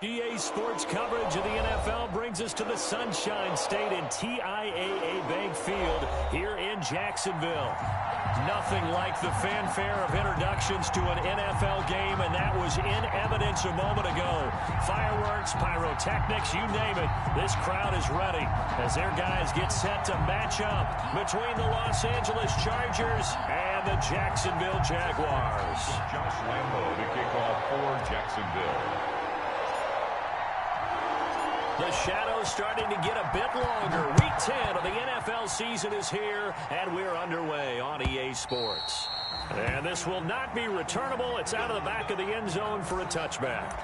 GA Sports coverage of the NFL brings us to the Sunshine State and TIAA Bank Field here in Jacksonville. Nothing like the fanfare of introductions to an NFL game, and that was in evidence a moment ago. Fireworks, pyrotechnics, you name it. This crowd is ready as their guys get set to match up between the Los Angeles Chargers and the Jacksonville Jaguars. Josh Lambo to kick off for Jacksonville. The shadow's starting to get a bit longer. Week 10 of the NFL season is here, and we're underway on EA Sports. And this will not be returnable. It's out of the back of the end zone for a touchback.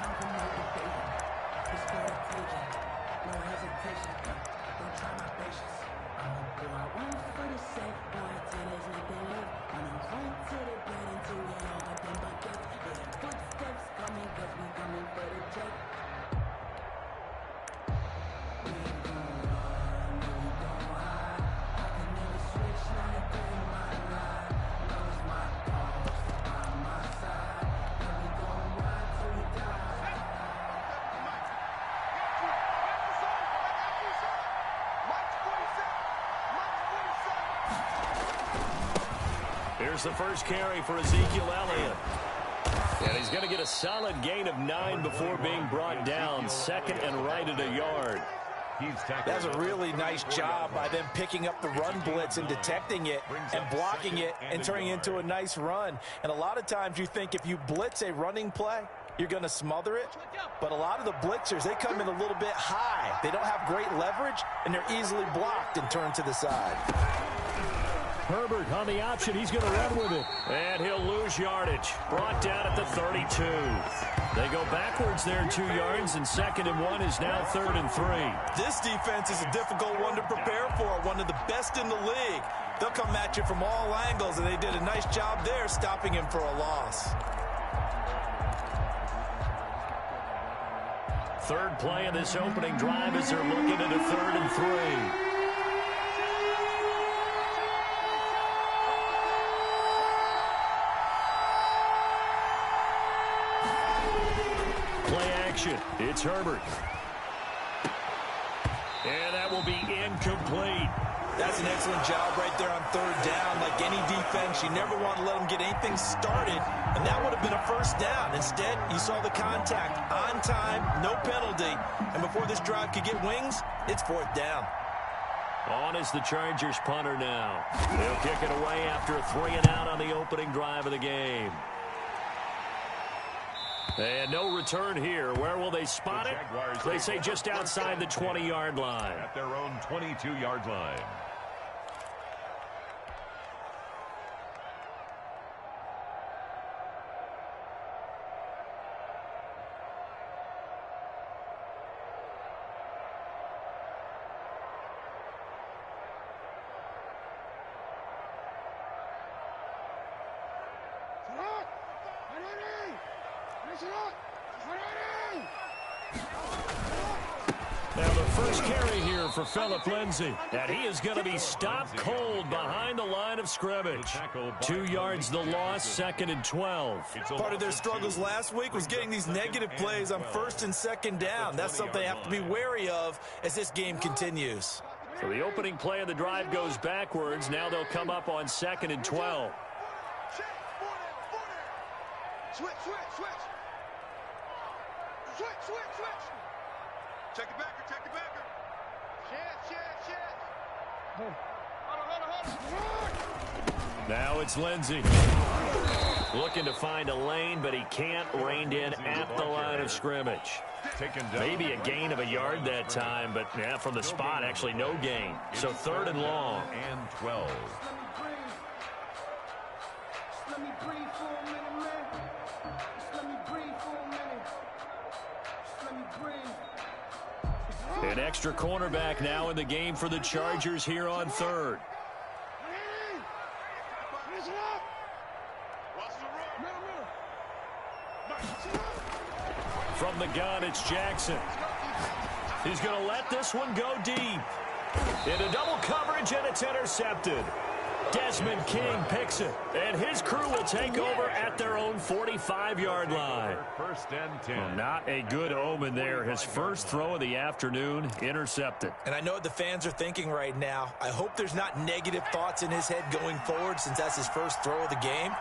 Here's the first carry for Ezekiel Elliott. And he's going to get a solid gain of 9 before being brought down. Second and right at a yard. That's a really nice job by them picking up the run blitz and detecting it and blocking it and turning it into a nice run. And a lot of times you think if you blitz a running play, you're going to smother it. But a lot of the blitzers, they come in a little bit high. They don't have great leverage, and they're easily blocked and turned to the side. Herbert on the option. He's going to run with it. And he'll lose yardage. Brought down at the 32. They go backwards there 2 yards, and 2nd and 1 is now 3rd and 3. This defense is a difficult one to prepare for, one of the best in the league. They'll come at you from all angles, and they did a nice job there stopping him for a loss. Third play of this opening drive as they're looking at a 3rd and 3. It's Herbert. And that will be incomplete. That's an excellent job right there on 3rd down. Like any defense, you never want to let them get anything started, and that would have been a 1st down. Instead, you saw the contact on time, no penalty, and before this drive could get wings, it's 4th down. On is the Chargers punter now. They'll kick it away after a 3 and out on the opening drive of the game. And no return here. Where will they spot it? They say just outside the 20-yard line. At their own 22-yard line. Now the first carry here for Phillip Lindsay. And he is going to be stopped cold behind the line of scrimmage. 2 yards the loss, 2nd and 12. Part of their struggles last week was getting these negative plays on 1st and 2nd down. That's something they have to be wary of as this game continues. So the opening play of the drive goes backwards. Now they'll come up on 2nd and 12. Switch. Check it backer. Shit. Hold on. Now it's Lindsay. Looking to find a lane, but he can't. Reined in at the line of scrimmage. Maybe a gain of a yard that time, but yeah, from the spot, actually no gain. So 3rd and long. And 12. Let me breathe for a minute, man. Let me breathe for a minute. Let me breathe. An extra cornerback now in the game for the Chargers here on 3rd. From the gun, it's Jackson. He's going to let this one go deep. Into double coverage, and it's intercepted. Desmond King picks it, and his crew will take over at their own 45-yard line. First and 10. Well, not a good omen there. His first throw of the afternoon intercepted. And I know what the fans are thinking right now. I hope there's not negative thoughts in his head going forward since that's his first throw of the game.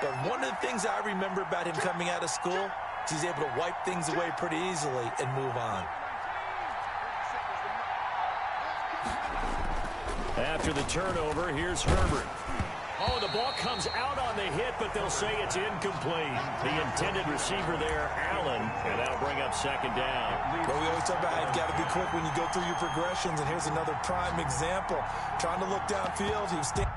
But one of the things I remember about him coming out of school is he's able to wipe things away pretty easily and move on. After the turnover, here's Herbert. Oh, the ball comes out on the hit, but they'll say it's incomplete. The intended receiver there, Allen, and that'll bring up second down. Well, we always talk about how you've got to be quick when you go through your progressions, and here's another prime example. Trying to look downfield, he was standing.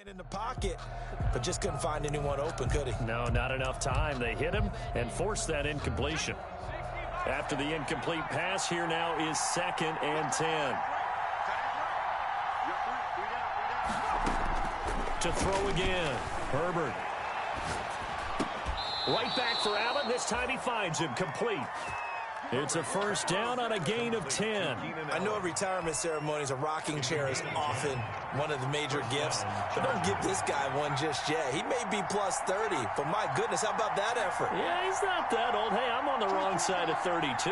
In the pocket, but just couldn't find anyone open, could he? No, not enough time. They hit him and forced that incompletion. After the incomplete pass, here now is 2nd and 10. To throw again, Herbert. Right back for Allen. This time he finds him complete. It's a first down on a gain of 10. I know at retirement ceremonies, a rocking chair is often one of the major gifts, but don't give this guy one just yet. He may be plus 30, but my goodness, how about that effort? Yeah, he's not that old. Hey, I'm on the wrong side of 32.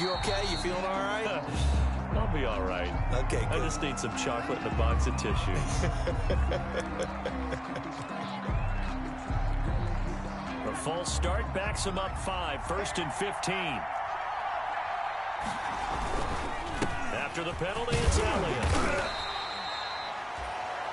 You okay? You feeling all right? I'll be all right. Okay, good. I just need some chocolate and a box of tissues. The false start backs him up 5, 1st and 15. After the penalty, it's Elliott.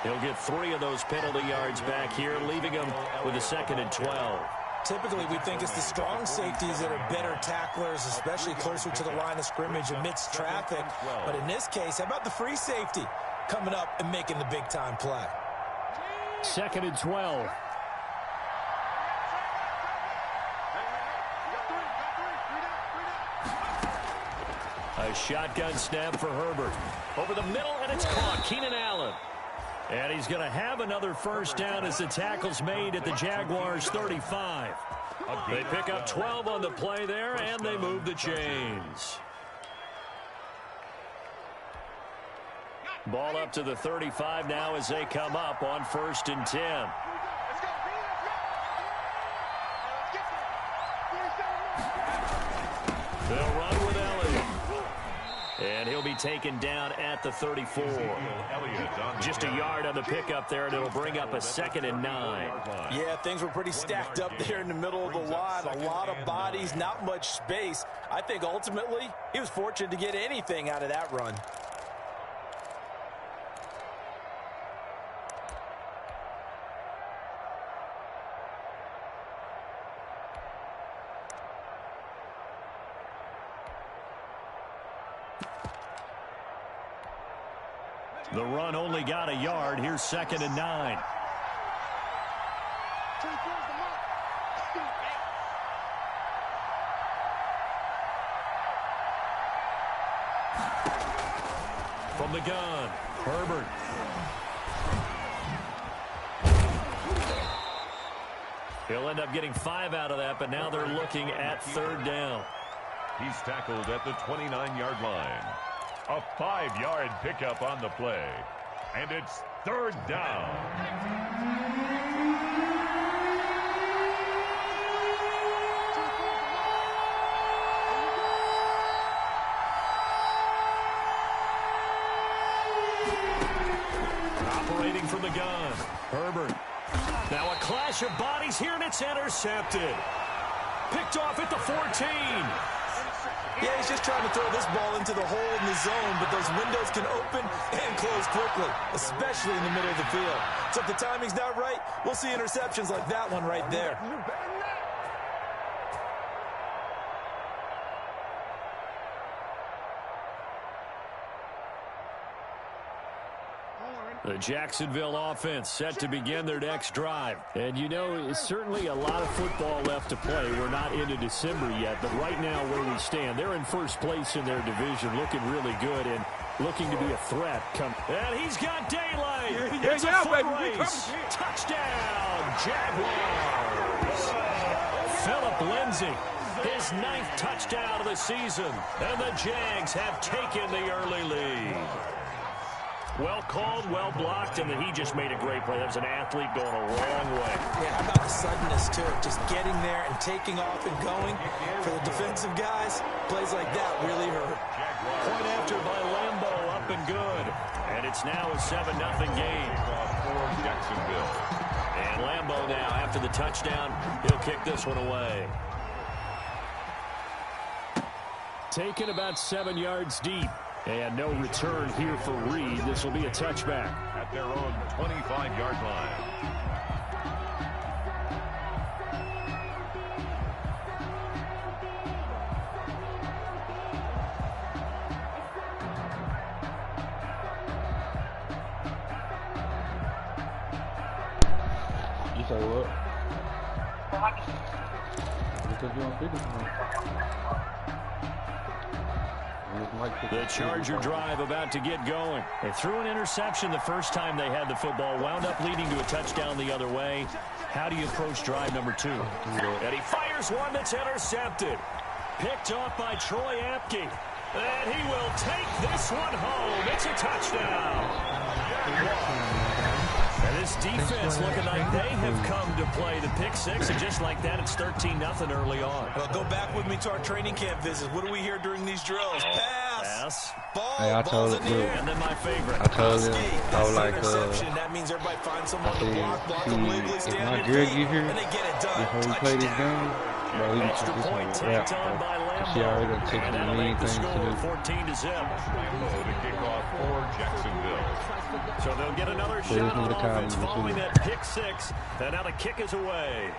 He'll get 3 of those penalty yards back here, leaving him with a 2nd and 12. Typically, we think it's the strong safeties that are better tacklers, especially closer to the line of scrimmage amidst traffic. But in this case, how about the free safety coming up and making the big-time play? 2nd and 12. A shotgun snap for Herbert. Over the middle, and it's caught. Keenan Allen. And he's going to have another first down as the tackle's made at the Jaguars' 35. They pick up 12 on the play there, and they move the chains. Ball up to the 35 now as they come up on 1st and 10. They'll run with Elliott. And he'll be taken down at the 34. Just a yard on the pickup there, and it'll bring up a 2nd and 9. Yeah, things were pretty stacked up there in the middle of the line. A lot of bodies, not much space. I think ultimately he was fortunate to get anything out of that run. The run only got a yard. Here's 2nd and 9. From the gun, Herbert. He'll end up getting 5 out of that, but now they're looking at 3rd down. He's tackled at the 29-yard line. A 5-yard pickup on the play. And it's 3rd down. Operating from the gun, Herbert. Now a clash of bodies here, and it's intercepted. Picked off at the 14. Yeah, he's just trying to throw this ball into the hole in the zone, but those windows can open and close quickly, especially in the middle of the field. So if the timing's not right, we'll see interceptions like that one right there. The Jacksonville offense set to begin their next drive. And, you know, it's certainly a lot of football left to play. We're not into December yet, but right now where we stand, they're in first place in their division, looking really good and looking to be a threat. And he's got daylight. It's a foot race. Touchdown, Jaguars. Phillip Lindsay, his 9th touchdown of the season. And the Jags have taken the early lead. Well called, well blocked, and then he just made a great play. That was an athlete going a long way. Yeah, how about the suddenness to it? Just getting there and taking off and going. For the defensive guys, plays like that really hurt. Point after by Lambo, up and good. And it's now a 7-0 game for Jacksonville. And Lambo now, after the touchdown, he'll kick this one away. Taken about 7 yards deep. And no return here for Reed. This will be a touchback. At their own 25-yard line. You say what? Because you don't speak to me. The Charger drive about to get going. They threw an interception the first time they had the football, wound up leading to a touchdown the other way. How do you approach drive number 2? And he fires one that's intercepted. Picked off by Troy Apke. And he will take this one home. It's a touchdown. And this defense looking like they have come to play the pick six, and just like that, it's 13-0 early on. Well, go back with me to our training camp visits. What do we hear during these drills? Pass. Ball. Hey, I told in the air. And then my favorite. I told him, I was like, that means everybody finds someone to block them legally, if my girl get here, before we play this game, bro, we can just rap, bro. She already done taken a million things to do. 14-0 to kick off for Jacksonville. So they'll get another shot on offense following that pick six. And now the kick is away.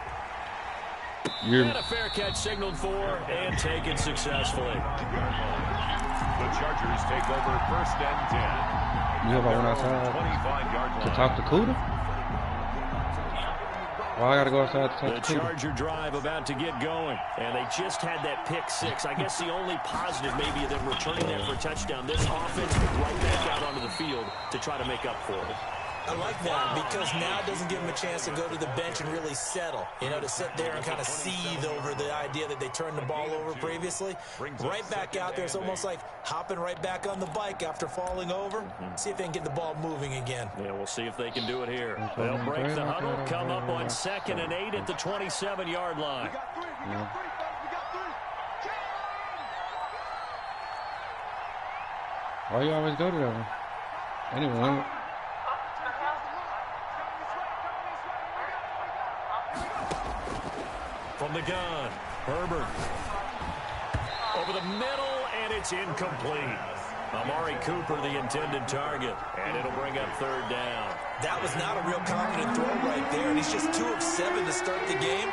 And a fair catch signaled for and taken successfully. The Chargers take over 1st and 10. You know if I went outside 25-yard line to talk to Cuda? Well, I got to go outside to talk to Cuda. The Charger drive about to get going. And they just had that pick six. I guess the only positive maybe of them returning that for a touchdown. This offense right back out onto the field to try to make up for it. I like that because now it doesn't give them a chance to go to the bench and really settle. You know, to sit there and kind of seethe over the idea that they turned the ball over previously. Right back out there, it's almost like hopping right back on the bike after falling over. See if they can get the ball moving again. Yeah, we'll see if they can do it here. They'll break the huddle, come up on 2nd and 8 at the 27-yard line. Why you always go to that one? Anyway. From the gun, Herbert. Over the middle, and it's incomplete. Amari Cooper, the intended target, and it'll bring up 3rd down. That was not a real confident throw right there, and he's just 2 of 7 to start the game.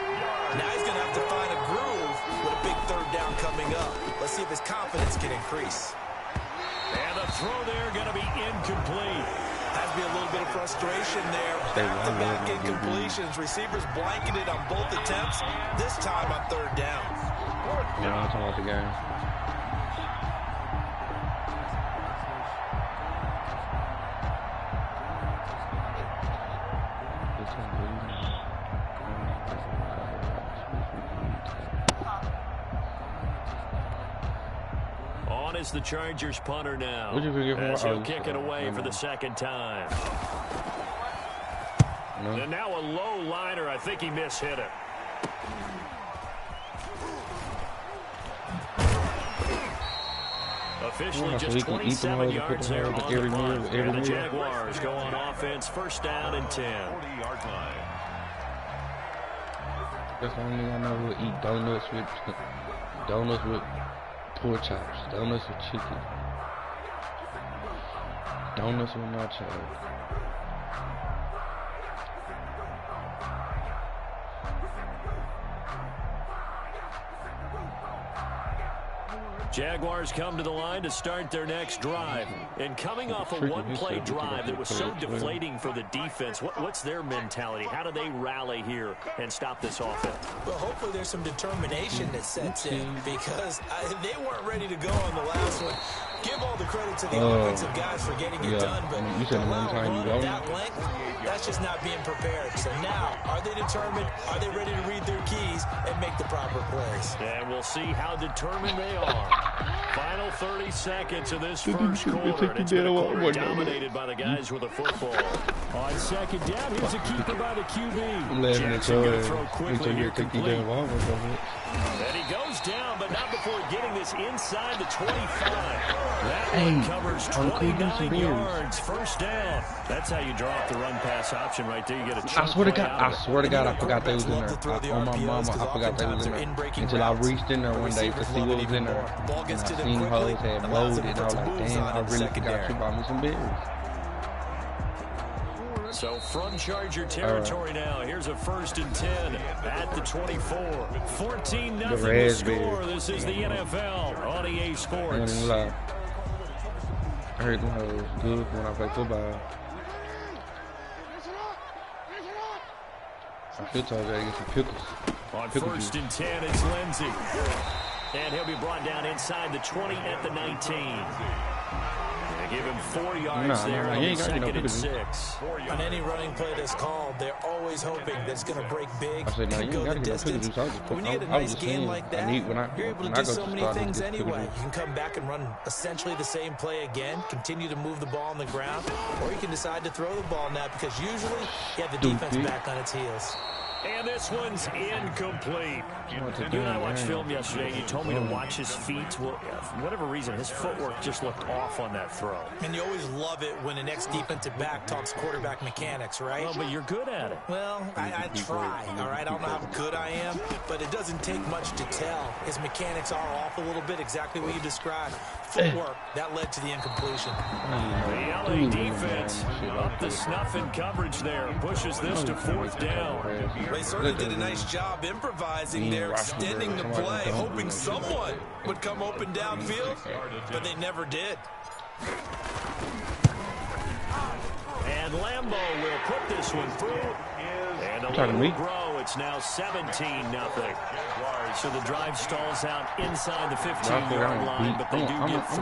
Now he's going to have to find a groove with a big 3rd down coming up. Let's see if his confidence can increase. And the throw there going to be incomplete. Has to be a little bit of frustration there. Back-to-back incompletions. Receivers blanketed on both attempts. This time on 3rd down. Yeah, I'm talking about the game. On is the Chargers punter now. As he'll kick it away for the 2nd time. And now a low liner. I think he mishit it. Officially just 27 yards there on the punt. And the Jaguars go on offense, 1st down and 10. 40-yard line. That's the only thing I know who eat donuts with pork chops, donuts with chicken, donuts with nachos. Jaguars come to the line to start their next drive. And coming off a one-play drive that was so deflating for the defense, what's their mentality? How do they rally here and stop this offense? Well, hopefully there's some determination that sets in because they weren't ready to go on the last one. Give all the credit to the offensive guys for getting it done, but you said one time you go. That length, that's just not being prepared. So now, are they determined? Are they ready to read their keys and make the proper plays? And we'll see how determined they are. Final 30 seconds of this first quarter, and it's been a quarter dominated by the guys with the football. On second down, here's a keeper by the QB. Jackson going to throw quickly here, complete. And he goes down, but not before getting this inside the 25. That one covers 29 yards. First down. That's how you draw up the run-pass option right there. You get a chunk. I swear to God, I forgot they was in there. On my mama, I forgot they was in there. Until I reached in there one day to see what was in there. And I seen hoes had molded, and I was like, damn, I really forgot you bought me some berries. So from Charger territory now, here's a 1st and 10 at the 24. 14-0 score. This is the NFL on EA Sports. I heard them hoes good when I play football. I should tell you to get some pickles. On 1st and 10, it's Lindsey. And he'll be brought down inside the 20 at the 19. Give him 4 yards there on 2nd and 6. On any running play that's called, they're always hoping that it's going to break big and go the distance. When you get a nice game like that, you're able to do so many things anyway. You can come back and run essentially the same play again, continue to move the ball on the ground, or you can decide to throw the ball now because usually you have the defense back on its heels. And this one's incomplete. You and I watched film yesterday, and you told me to watch his feet. Well, for whatever reason, his footwork just looked off on that throw. And you always love it when an ex-defensive back talks quarterback mechanics, right? Well, but you're good at it. Well, I try, all right? I don't know how good I am, but it doesn't take much to tell. His mechanics are off a little bit, exactly what you described. Footwork, that led to the incompletion. The LA defense up the snuff in coverage there. Pushes this to 4th down. They certainly did a nice job improvising there, extending the play, hoping someone would come open downfield, but they never did. And Lambeau will put this one through. And a little grow. It's now 17-0. So the drive stalls out inside the 15-yard line, but they do get 3.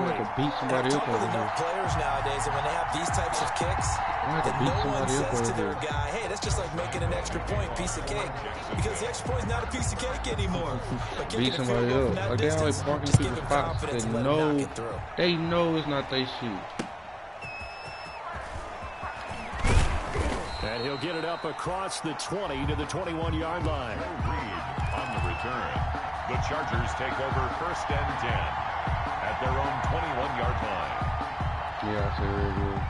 Somebody else over here. Players nowadays, and when they have these types of kicks, no one says to their guy, hey, that's just like making an extra point, piece of cake. Because the extra point is not a piece of cake anymore. But beat somebody else. Like they always parking people's spots. They know it's not their shoe. And he'll get it up across the 20 to the 21-yard line. On the return, the Chargers take over 1st and 10 at their own 21-yard line. Yeah, I see very good.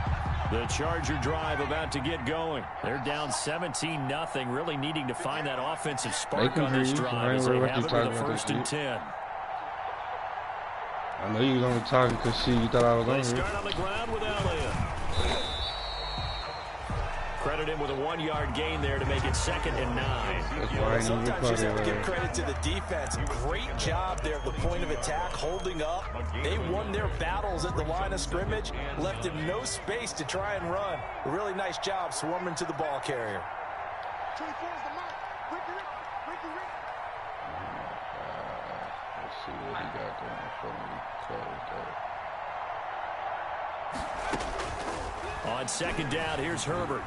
The Charger drive about to get going. They're down 17-0, really needing to find that offensive spark on this drive as they have it with a 1st and 10. I know you was only talking because you thought I was on here. They start on the ground with Elliott. Credit him with a 1-yard gain there to make it 2nd and 9. Sometimes you just have to give credit to the defense. Great job there at the point of attack, holding up. They won their battles at the line of scrimmage, left him no space to try and run. A really nice job swarming to the ball carrier. Let's see what he got going for me. On 2nd down, here's Herbert.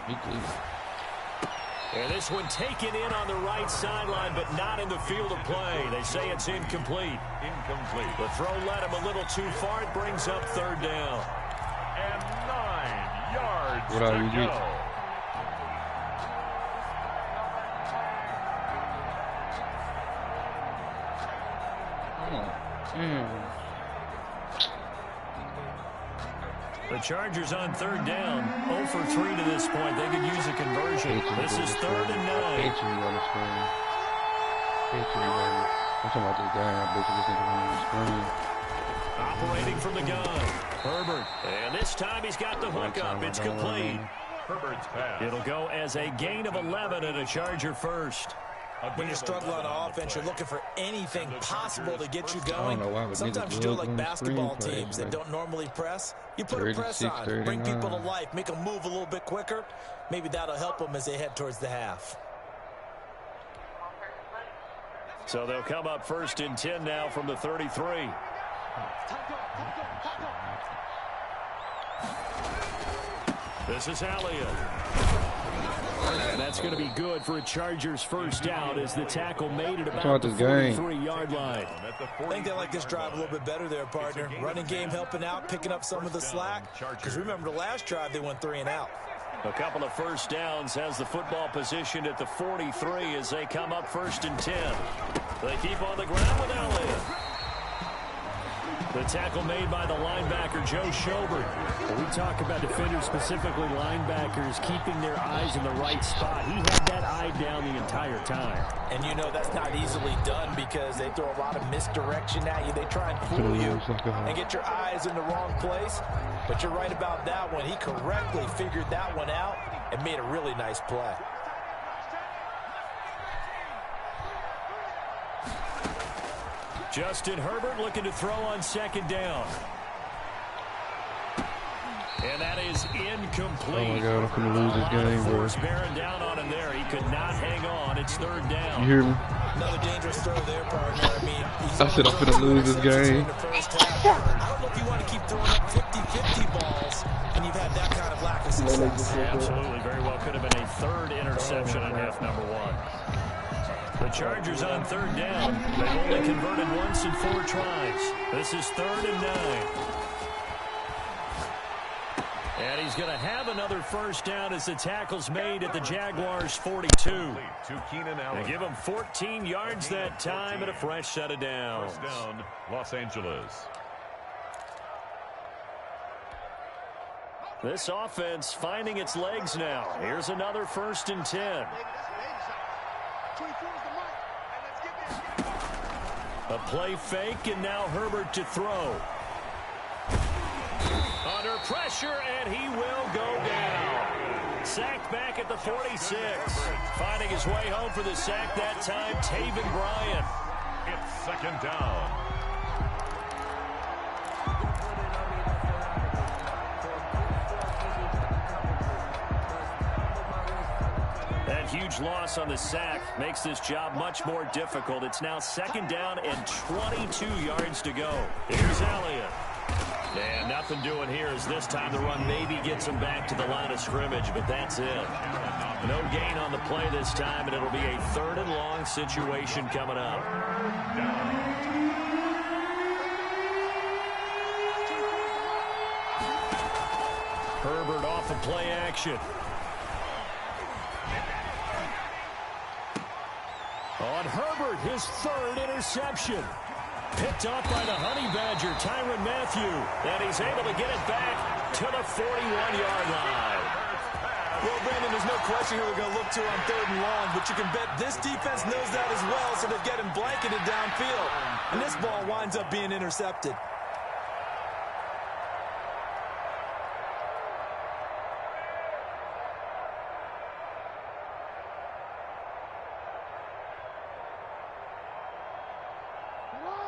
And this one taken in on the right sideline, but not in the field of play. They say it's incomplete. The throw led him a little too far. It brings up 3rd down. And 9 yards what are you to go. The Chargers on 3rd down, 0 for 3 to this point. They could use a conversion. This is 3rd and 9. I'm talking about this guy. I bet you this nigga on the screen. Operating from the gun, Herbert. And this time he's got the hook up. It's complete. Herbert's pass. It'll go as a gain of 11 and a Charger 1st. When you're struggling on offense, you're looking for anything possible to get you going. Sometimes you do it like basketball teams that don't normally press. You put a press on, bring people to life, make them move a little bit quicker. Maybe that'll help them as they head towards the half. So they'll come up 1st and 10 now from the 33. This is Elliott. And that's going to be good for a Chargers first down as the tackle made it about the 43-yard line. I think they like this drive a little bit better there, partner. Running game helping out, picking up some of the slack. Because remember the last drive, they went 3 and out. A couple of first downs has the football positioned at the 43 as they come up 1st and 10. They keep on the ground with Elliott. The tackle made by the linebacker, Joe Schobert. When we talk about defenders, specifically linebackers, keeping their eyes in the right spot. He had that eye down the entire time. And you know that's not easily done because they throw a lot of misdirection at you. They try and fool you and get your eyes in the wrong place. But you're right about that one. He correctly figured that one out and made a really nice play. Justin Herbert looking to throw on 2nd down. And that is incomplete. Oh my God, I'm going to lose this game, bro. Bearing down on him there. He could not hang on. It's 3rd down. You hear me? Another dangerous throw there, partner. I mean, I said I'm going to lose this game. I don't know if you want to keep throwing up 50-50 balls and you've had that kind of lack of success. Absolutely. Very well could have been a 3rd interception on half number 1. The Chargers on 3rd down. They've only converted once in 4 tries. This is 3rd and 9. And he's going to have another first down as the tackle's made at the Jaguars' 42. They give him 14 yards that time and a fresh set of downs. First down, Los Angeles. This offense finding its legs now. Here's another 1st and 10. A play fake, and now Herbert to throw. Under pressure, and he will go down. Sacked back at the 46. Finding his way home for the sack that time, Taven Bryan. It's 2nd down. That huge loss on the sack makes this job much more difficult. It's now 2nd down and 22 yards to go. Here's Elliott. And nothing doing here as this time the run maybe gets him back to the line of scrimmage, but that's it. No gain on the play this time, and it'll be a 3rd and long situation coming up. Herbert off of play action. On Herbert, his 3rd interception. Picked off by the Honey Badger, Tyrann Mathieu. And he's able to get it back to the 41-yard line. Well, Brandon, there's no question who we're going to look to on 3rd and long, but you can bet this defense knows that as well, so they're getting blanketed downfield. And this ball winds up being intercepted.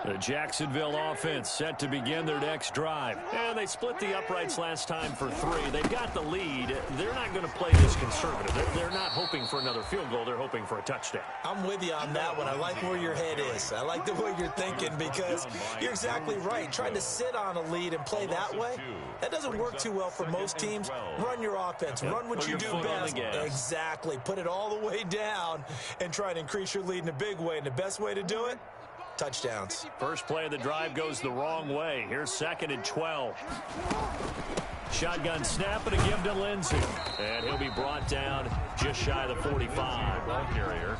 The Jacksonville offense set to begin their next drive. And they split the uprights last time for 3. They've got the lead. They're not going to play this conservative. They're not hoping for another field goal. They're hoping for a touchdown. I'm with you on that one. I like where your head is. I like the way you're thinking because you're exactly right. Trying to sit on a lead and play that way, that doesn't work too well for most teams. Run your offense. Run what you do best. Exactly. Put it all the way down and try to increase your lead in a big way. And the best way to do it? Touchdowns. First play of the drive goes the wrong way. Here's 2nd and 12. Shotgun snap and a give to Lindsey. And he'll be brought down just shy of the 45. Ball carrier.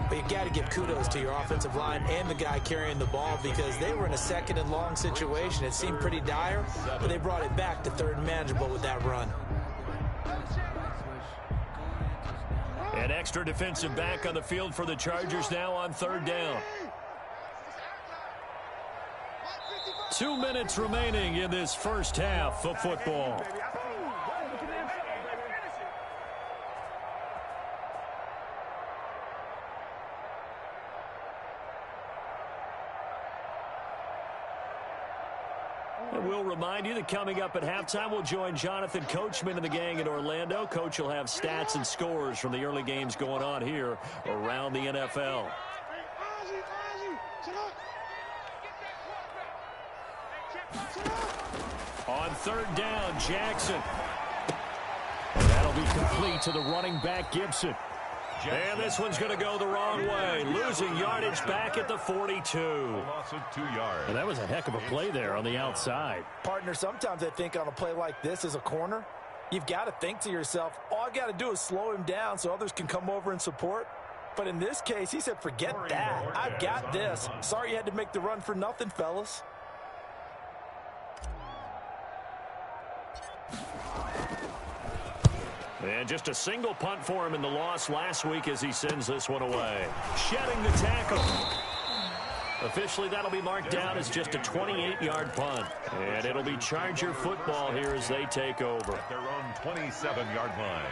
But you got to give kudos to your offensive line and the guy carrying the ball because they were in a 2nd and long situation. It seemed pretty dire, but they brought it back to 3rd and manageable with that run. An extra defensive back on the field for the Chargers now on 3rd down. 2 minutes remaining in this first half of football. And we'll remind you that coming up at halftime, we'll join Jonathan Coachman and the gang in Orlando. Coach will have stats and scores from the early games going on here around the NFL. On third down, Jackson. And that'll be complete to the running back, Gibson. And this one's going to go the wrong way. Losing yardage back at the 42. Loss of 2 yards. And that was a heck of a play there on the outside. Partner, sometimes I think on a play like this as a corner, you've got to think to yourself, all I got to do is slow him down so others can come over and support. But in this case, he said, forget that. I've got this. Sorry you had to make the run for nothing, fellas. And just a single punt for him in the loss last week as he sends this one away. Shedding the tackle. Officially, that'll be marked down as just a 28-yard punt. And it'll be Charger football here as they take over. At their own 27-yard line.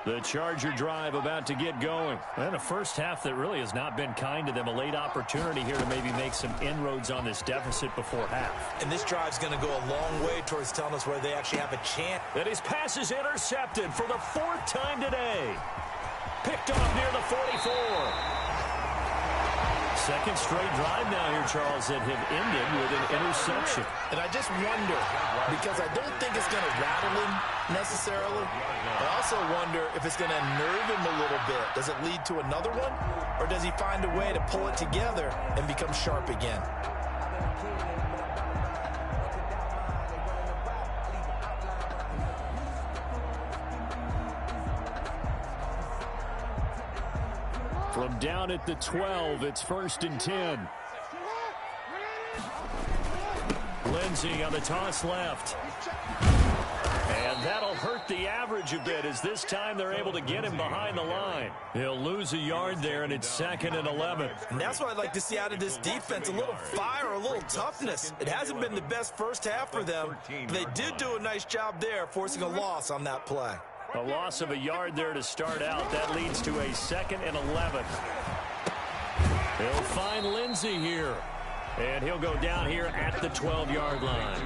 The Charger drive about to get going. And a first half that really has not been kind to them. A late opportunity here to maybe make some inroads on this deficit before half. And this drive's going to go a long way towards telling us whether they actually have a chance. And his pass is intercepted for the 4th time today. Picked off near the 44. Second straight drive now here, Charles, that have ended with an interception. And I just wonder, because I don't think it's going to rattle him necessarily. I also wonder if it's going to nerve him a little bit. Does it lead to another one? Or does he find a way to pull it together and become sharp again? From down at the 12, it's 1st and 10. Lindsey on the toss left. And that'll hurt the average a bit as this time they're able to get him behind the line. He'll lose a yard there, and it's 2nd and 11. And that's what I'd like to see out of this defense, a little fire, a little toughness. It hasn't been the best first half for them, but they did do a nice job there forcing a loss on that play. A loss of a yard there to start out. That leads to a 2nd and 11. He'll find Lindsey here. And he'll go down here at the 12-yard line.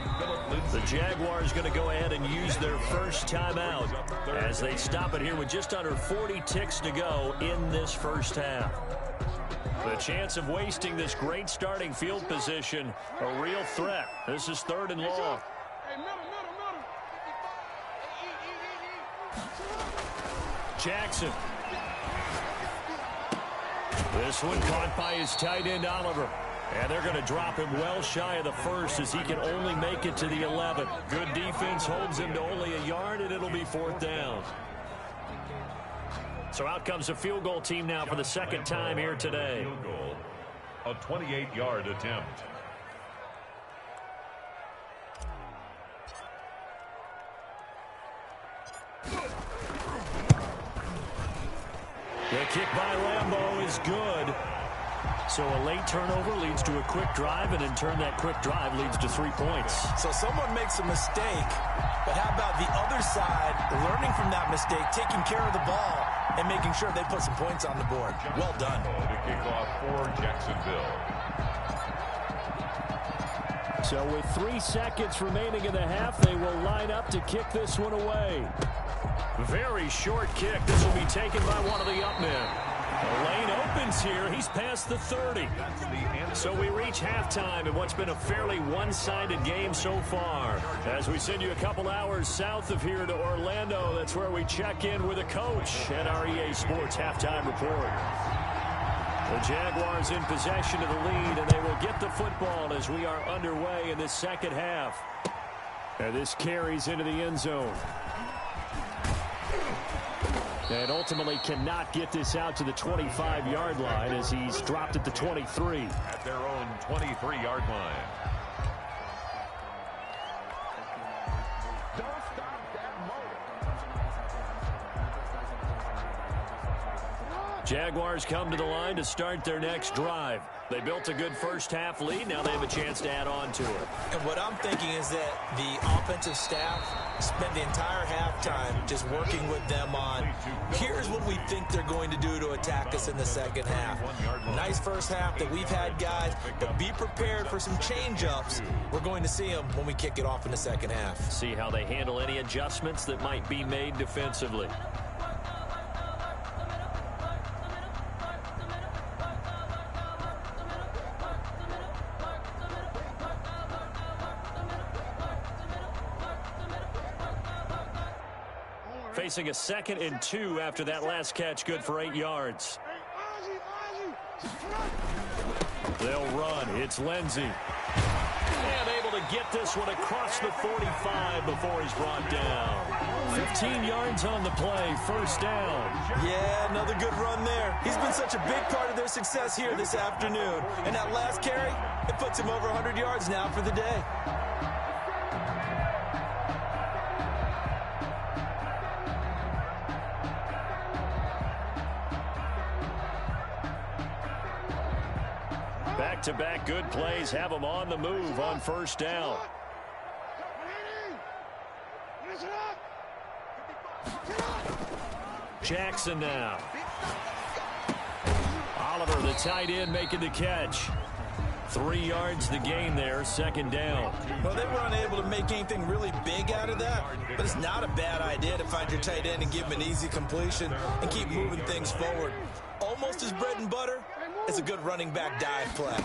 The Jaguars going to go ahead and use their first timeout as they stop it here with just under 40 ticks to go in this first half. The chance of wasting this great starting field position, a real threat. This is 3rd and long. Jackson. This one caught by his tight end, Oliver. And they're going to drop him well shy of the 1st as he can only make it to the 11. Good defense holds him to only a yard, and it'll be 4th down. So out comes a field goal team now for the 2nd time here today. Field goal, a 28-yard attempt. The kick by Lambeau is good. So a late turnover leads to a quick drive, and in turn that quick drive leads to 3 points. So someone makes a mistake, but how about the other side learning from that mistake, taking care of the ball, and making sure they put some points on the board? Well done. To kick off for Jacksonville. So with 3 seconds remaining in the half, they will line up to kick this one away. Very short kick. This will be taken by one of the up men. The lane opens here. He's past the 30. So we reach halftime in what's been a fairly one-sided game so far. As we send you a couple hours south of here to Orlando, that's where we check in with a coach at our EA Sports Halftime Report. The Jaguars in possession of the lead, and they will get the football as we are underway in this second half. And this carries into the end zone. And ultimately cannot get this out to the 25-yard line as he's dropped at the 23. At their own 23-yard line. Jaguars come to the line to start their next drive. They built a good first-half lead. Now they have a chance to add on to it. And what I'm thinking is that the offensive staff spent the entire halftime just working with them on, here's what we think they're going to do to attack us in the second half. Nice first half that we've had, guys, but be prepared for some change-ups. We're going to see them when we kick it off in the second half. See how they handle any adjustments that might be made defensively. Facing a 2nd and 2 after that last catch, good for 8 yards. They'll run. It's Lindsey. And able to get this one across the 45 before he's brought down. 15 yards on the play, first down. Yeah, another good run there. He's been such a big part of their success here this afternoon. And that last carry, it puts him over 100 yards now for the day. Back-to-back good plays have them on the move on first down. Jackson now. Oliver, the tight end, making the catch. 3 yards the gain there, second down. Well, they were unable to make anything really big out of that, but it's not a bad idea to find your tight end and give him an easy completion and keep moving things forward. Almost his bread and butter. It's a good running back dive play.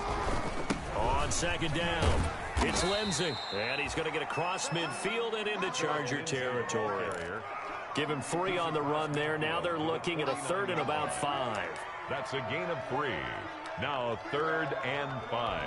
On second down, it's Lindsey. And he's going to get across midfield and into Charger territory. Give him 3 on the run there. Now they're looking at a 3rd and about 5. That's a gain of 3. Now 3rd and 5.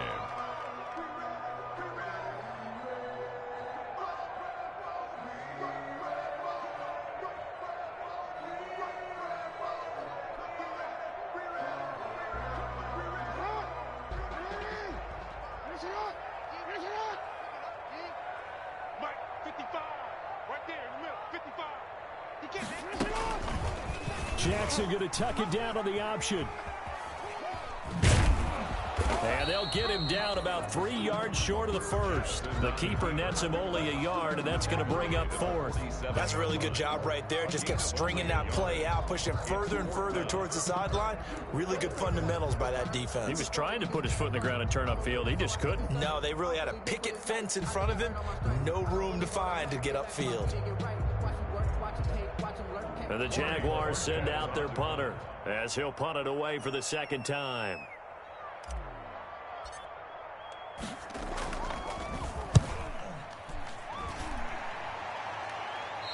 Jackson going to tuck it down on the option. And they'll get him down about 3 yards short of the first. The keeper nets him only a yard, and that's going to bring up 4th. That's a really good job right there. Just kept stringing that play out, pushing him further and further towards the sideline. Really good fundamentals by that defense. He was trying to put his foot in the ground and turn upfield. He just couldn't. No, they really had a picket fence in front of him. No room to find to get upfield. And the Jaguars send out their punter as he'll punt it away for the second time.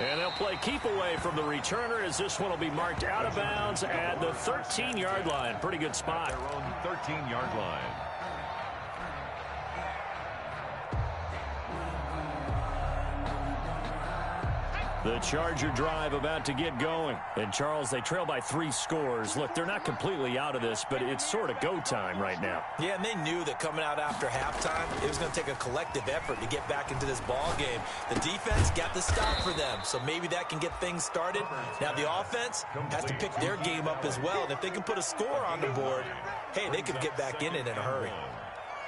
And they'll play keep away from the returner as this one will be marked out of bounds at the 13-yard line. Pretty good spot. Their own 13-yard line. The Charger drive about to get going. And, Charles, they trail by 3 scores. Look, they're not completely out of this, but it's sort of go time right now. Yeah, and they knew that coming out after halftime, it was going to take a collective effort to get back into this ball game. The defense got the stop for them, so maybe that can get things started. Now, the offense has to pick their game up as well, and if they can put a score on the board, hey, they could get back in it in a hurry.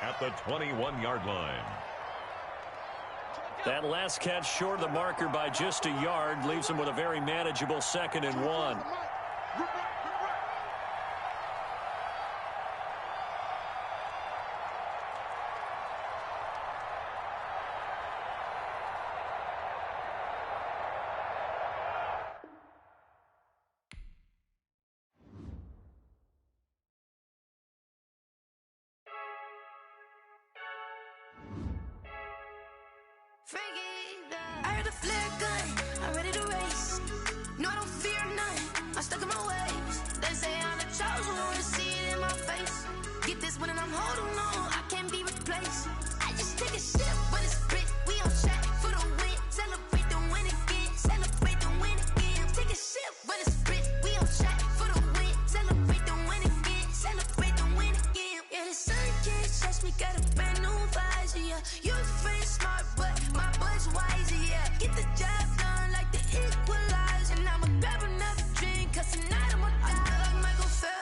At the 21-yard line. That last catch short of the marker by just a yard leaves them with a very manageable 2nd and 1. I heard a flare gun, I'm ready to race. No, I don't fear none, I'm stuck in my ways. They say I'm the chosen one, to see it in my face. Get this one and I'm holding on, I can't be replaced. I just take a sip when it's split, we on track for the win. Celebrate the win again, celebrate the win again. Take a sip when it's split, we on track for the win. Celebrate the win again, celebrate the win again. Yeah, the sun can't touch me, got a brand new visor, yeah. You're free smart, but my boy's wiser, yeah. Get the job done like the equalizer. And I'ma grab another drink, cause tonight I'ma die like Michael Phelps.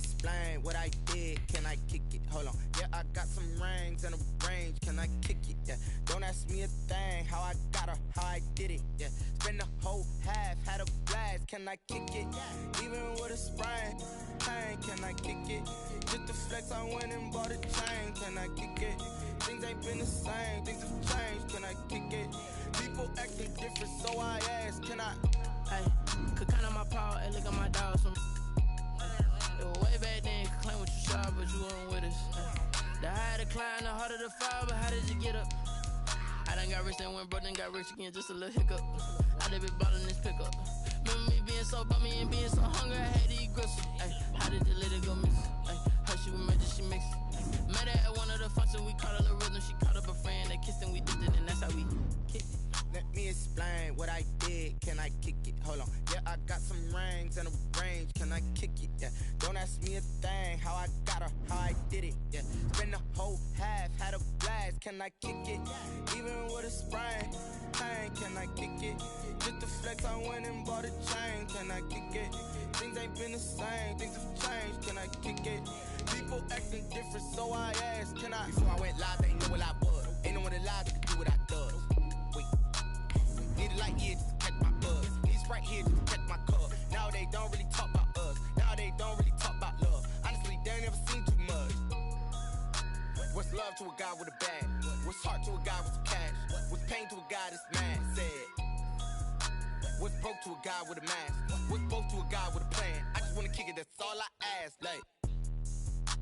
explain what I did. Can I kick it? Hold on. Yeah, I got some rings and a range. Can I kick it? Yeah. Don't ask me a thing. How I got her, how I did it. Yeah. Spend the whole half, had a blast. Can I kick it? Even with a sprain. Pain, can I kick it? Just the flex, I went and bought a chain. Can I kick it? Things ain't been the same. Things have changed. Can I kick it? People acting different, so I ask. Can I? Hey, could count on my power and look at my dog. It was way back then, could claim what you saw, but you weren't with us. The higher the climb, the harder the fall, but how did you get up? I done got rich and went broke, then got rich again, just a little hiccup. I done been ballin' this pickup. Remember me being so bummy and being so hungry, I had to eat gristle. Ay, how did you let it go miss? Ay, how she was magic, she mixed. Met her at one of the functions, we caught a little rhythm. She caught up a friend, they kissed and we dipped it, and that's how we kicked it. Let me explain what I did. Can I kick it? Hold on. Yeah, I got some rings and a range. Can I kick it? Yeah. Don't ask me a thing. How I got her, how I did it. Yeah. Spend the whole half, had a blast. Can I kick it? Even with a sprain. Pain, can I kick it? Just the flex, I went and bought a chain. Can I kick it? Things ain't been the same. Things have changed. Can I kick it? People acting different, so I ask. Can I? Before I went live, they ain't know what I was. Ain't no one alive that could do what I does. Need a light here just to catch my buzz. Need Sprite here just to catch my cup. Now they don't really talk about us. Now they don't really talk about love. Honestly, they ain't never seen too much. What's love to a guy with a bag? What's heart to a guy with some cash? What's pain to a guy that's mad? Said. What's broke to a guy with a mask? What's both to a guy with a plan? I just wanna kick it, that's all I ask. Like,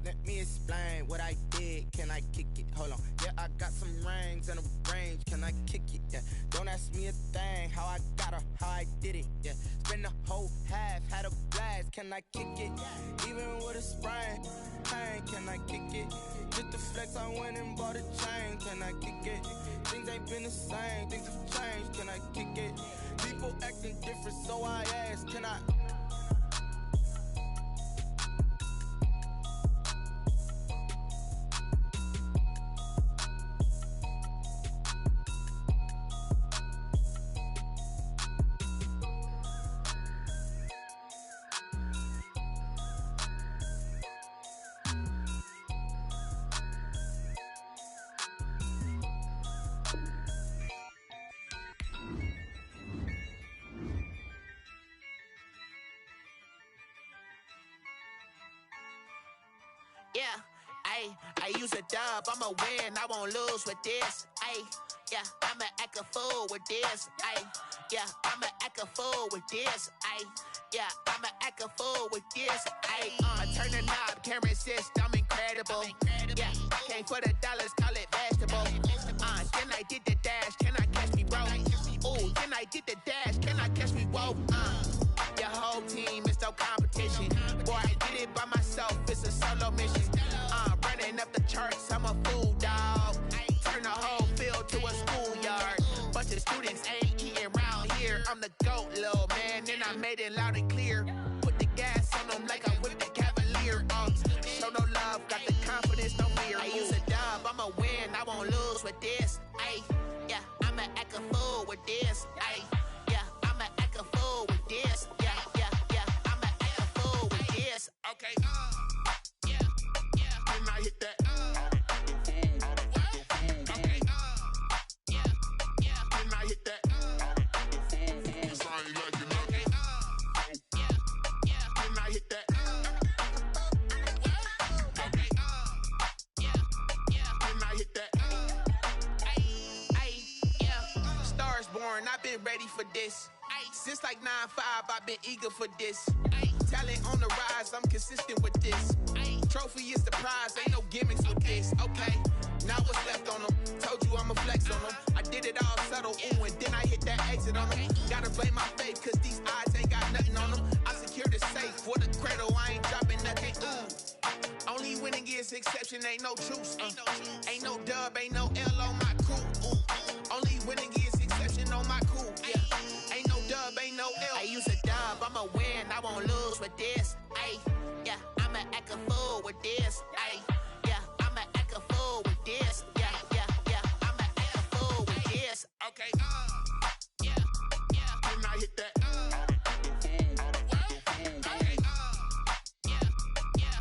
let me explain what I did. Can I kick it? Hold on. Yeah, I got some rings and a range. Can I kick it? Yeah. Don't ask me a thing. How I got her, how I did it. Yeah. Spend the whole half, had a blast. Can I kick it? Even with a sprain. Pain, can I kick it? Just the flex, I went and bought a chain. Can I kick it? Things ain't been the same. Things have changed. Can I kick it? People acting different, so I ask. Can I? Yeah, I use a dub, I'ma win, I won't lose with this. Yeah, I'ma act a fool with this. Yeah, I'ma act a fool with this. Yeah, I'ma act a fool with this. I turn the knob, camera assist, I'm incredible. Yeah, came for the dollars, call it vegetable. Then I did the dash, can I catch me, bro? Ooh, then I did the dash, can I catch me, whoa? Your whole team is no competition. Boy, I did it by myself, it's a solo mission. Running up the charts, I'm a fool, dog. Turn the whole field to a schoolyard. Bunch of students ain't eating round here. I'm the GOAT, little man, and I made it loud and clear. Put the gas on them like I whipped the Cavalier. Show no love, got the confidence, no fear. I use a dub, I'ma win, I won't lose with this. Yeah, I'ma act a fool with this. Yeah, I'ma act a fool with this. Yeah, I'ma act a fool with this. Okay, yeah, can I hit that? Okay, yeah, can I hit that? It's like you know. Okay, yeah, can I hit that? Okay, yeah, can I hit that? Yeah, stars born, I've been ready for this. Since like 9-5, I've been eager for this. Talent on the rise, I'm consistent with this. Trophy is the prize, ain't no gimmicks with this. Okay, now what's left on them? Told you I'ma flex on them. I did it all subtle, ooh, and then I hit that exit on them. Gotta blame my faith, cause these odds ain't got nothing on them. I secured the safe for the cradle, I ain't dropping nothing, ooh. Only winning is exception, ain't no truce. Ain't no dub, ain't no L on my crew. Only winning is exception on my crew. Yeah, ain't no dub, ain't no L. I use a dub, I'ma win, I won't lose with this. Yeah, I'ma act a fool with this. Yeah, I'ma act a fool with this. Yeah, I'ma act a fool with this. Okay, yeah, can I hit that? Okay, yeah,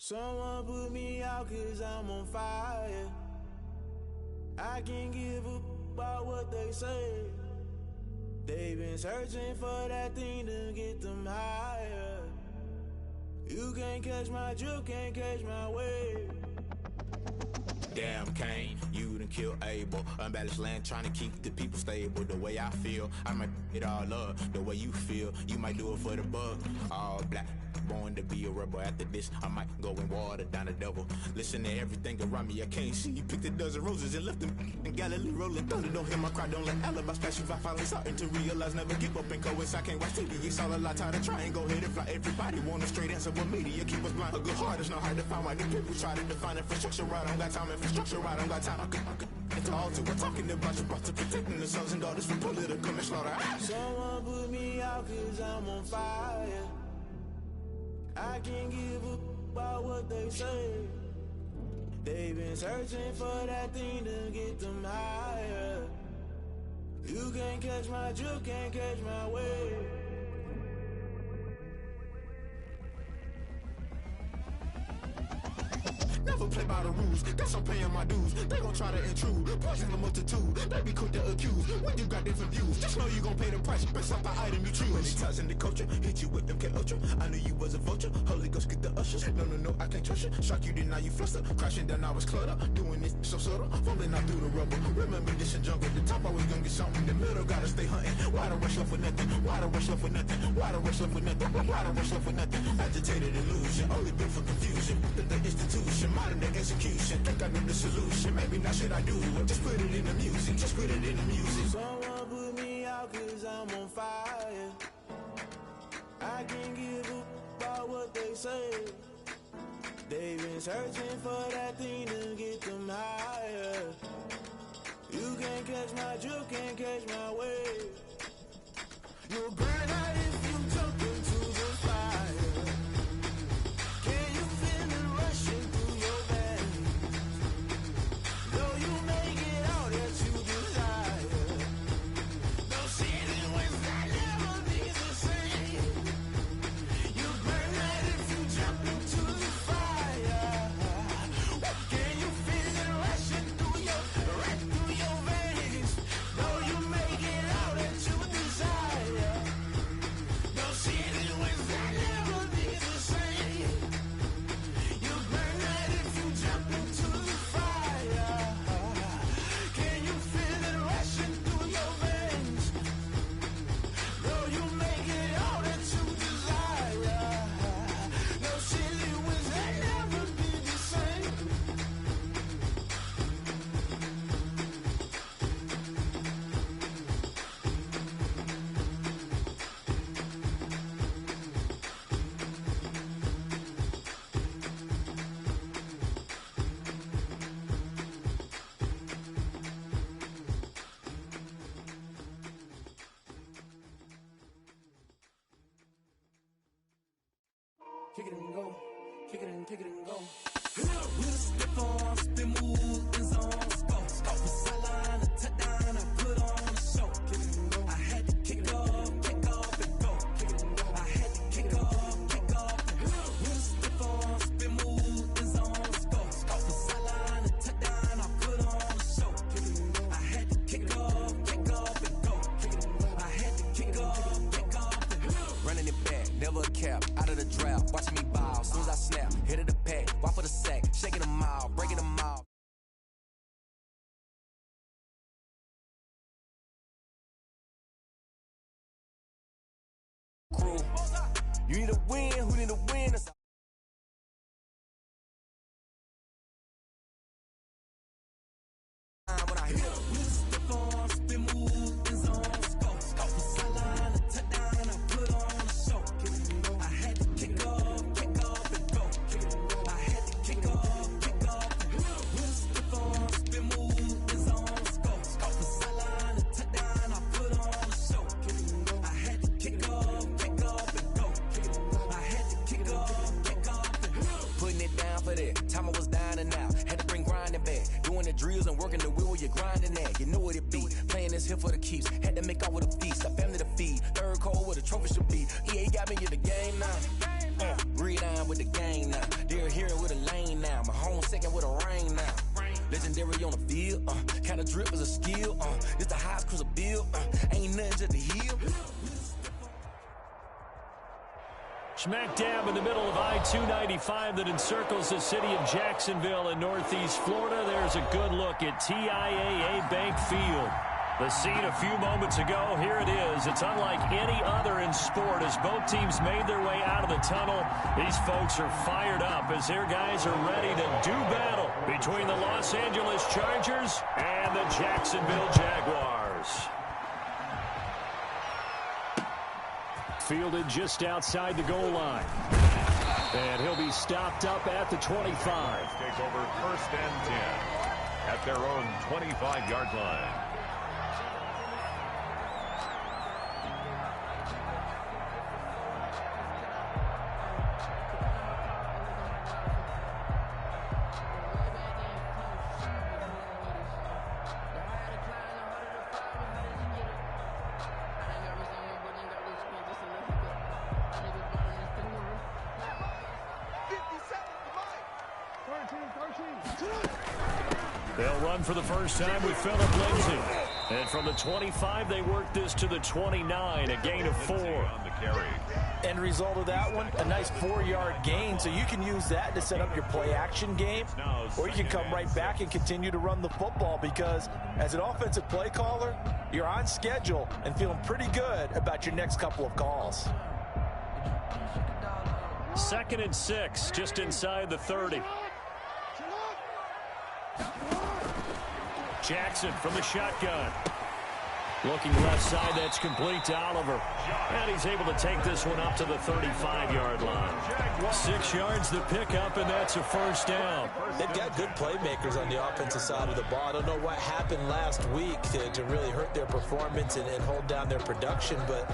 Someone put me out 'cause I'm on fire. I can't give a about what they say. They've been searching for that thing to get them higher. You can't catch my drift, can't catch my wave. Damn, Kane, you done killed Abel. Unbalanced land, trying to keep the people stable. The way I feel, I might it all up. The way you feel, you might do it for the buck. All black, born to be a rebel. After this, I might go and water down the devil. Listen to everything around me, I can't see. You picked a dozen roses and left them in Galilee rolling thunder. Don't hear my cry, don't let alibis pass you. I finally starting to realize, never give up and coincide. Can't watch TV, it's all a lot. Tired of trying, go ahead and fly. Everybody want a straight answer, but media keep us blind. A good heart is not hard to find. Why do people try to define infrastructure right? I don't got time, infrastructure right, I don't got time. I could it's all to we're talking about you, about to protecting the sons and daughters from political and slaughter. Someone put me out 'cause I'm on fire. I can't give a about what they say. They've been searching for that thing to get them higher. You can't catch my drift, can't catch my wave. Never play by the rules, guess I'm paying my dues. They gon' try to intrude, poison the multitude. They be quick to accuse when you got different views. Just know you gon' pay the price based off the item you choose. Many times in the culture, hit you with them MK Ultra. I knew you was a vulture, Holy Ghost get the ushers. No, I can't trust you. Shock you, then now you fluster. Crashing down, I was cluttered. Doing this so subtle, falling out through the rubble. Remember this and jungle, the top always gonna get something. The middle gotta stay hunting. Why the rush left for nothing? Why the rush left for nothing? Why the rush left for nothing? Why the rush left for nothing? Agitated illusion, only built for confusion. The institution, modern day execution. Think I know the solution. Maybe not should I do it? Just put it in the music. Just put it in the music. Someone put me out 'cause I'm on fire. I can't give a about what they say. They've been searching for that thing to get them higher. You can't catch my drift, can't catch my wave. You'll burn out if you jump into the fire. Can you feel it rushing through your veins? Though you make it all that you desire. No city wins that never be the same. You burn out if you jump into the fire. Can you feel it rushing through your veins? Though you make it all that you desire. No city wins that never be the same. You burn out if you jump into the fire. Can you feel it rushing through your veins? Though you make it all that you desire. No city wins that never be the same. Kick it and go, kick it and go. With a stiff arm, spin move, in zone, go. Off the sideline, a touchdown, I put on a show. Kick it and go. I had to kick off and go. Kick it and go. I had to kick off and go. With a stiff arm, spin move, in zone, go. Off the sideline, a touchdown, I put on a show. Kick it and go. I had to kick off and go. Kick it and go. I had to kick off and go. Running it back, never a cap, out of the draft. Watching me ball, soon as I snap, hit of the pack, walk for the sack, shaking them out, breaking them out. Crew, you need a win, who need a win? When I hit up with a stiff arm, spin move, in zone, go. Off the sideline, a touchdown, I put on a show. Kick it and go. I had to kick off and go. Kick it and go. I had to kick off and go. With a stiff arm, spin move, in zone, go. Off the sideline, a touchdown, I put on a show. Kick it and go. I had to kick off and go. Kick it and go. I had to kick off is here for the keeps. Had to make out with a feast, a family to feed. Third cold where the trophy should be. EA got me in the game now. Read on with the game now. They're here with a lane now. My home second with a rain now. Legendary on the field, kind of drip is a skill. This the highest cruiser bill, ain't nothing just to heal. Smack dab in the middle of I-295 that encircles the city of Jacksonville in northeast Florida. There's a good look at TIAA Bank Field. The scene a few moments ago, here it is. It's unlike any other in sport as both teams made their way out of the tunnel. These folks are fired up as their guys are ready to do battle between the Los Angeles Chargers and the Jacksonville Jaguars. Fielded just outside the goal line. And he'll be stopped up at the 25. Take over 1st and 10 at their own 25-yard line. They'll run for the first time with Philip Lindsay. And from the 25, they work this to the 29, a gain of 4. On the carry. End result of that one, a nice 4-yard gain. So you can use that to set up your play-action game, or you can come right back and continue to run the football because as an offensive play caller, you're on schedule and feeling pretty good about your next couple of calls. 2nd and 6, just inside the 30. Jackson from the shotgun. Looking left side, that's complete to Oliver. And he's able to take this one up to the 35-yard line. 6 yards the pickup, and that's a first down. They've got good playmakers on the offensive side of the ball. I don't know what happened last week to really hurt their performance and hold down their production, but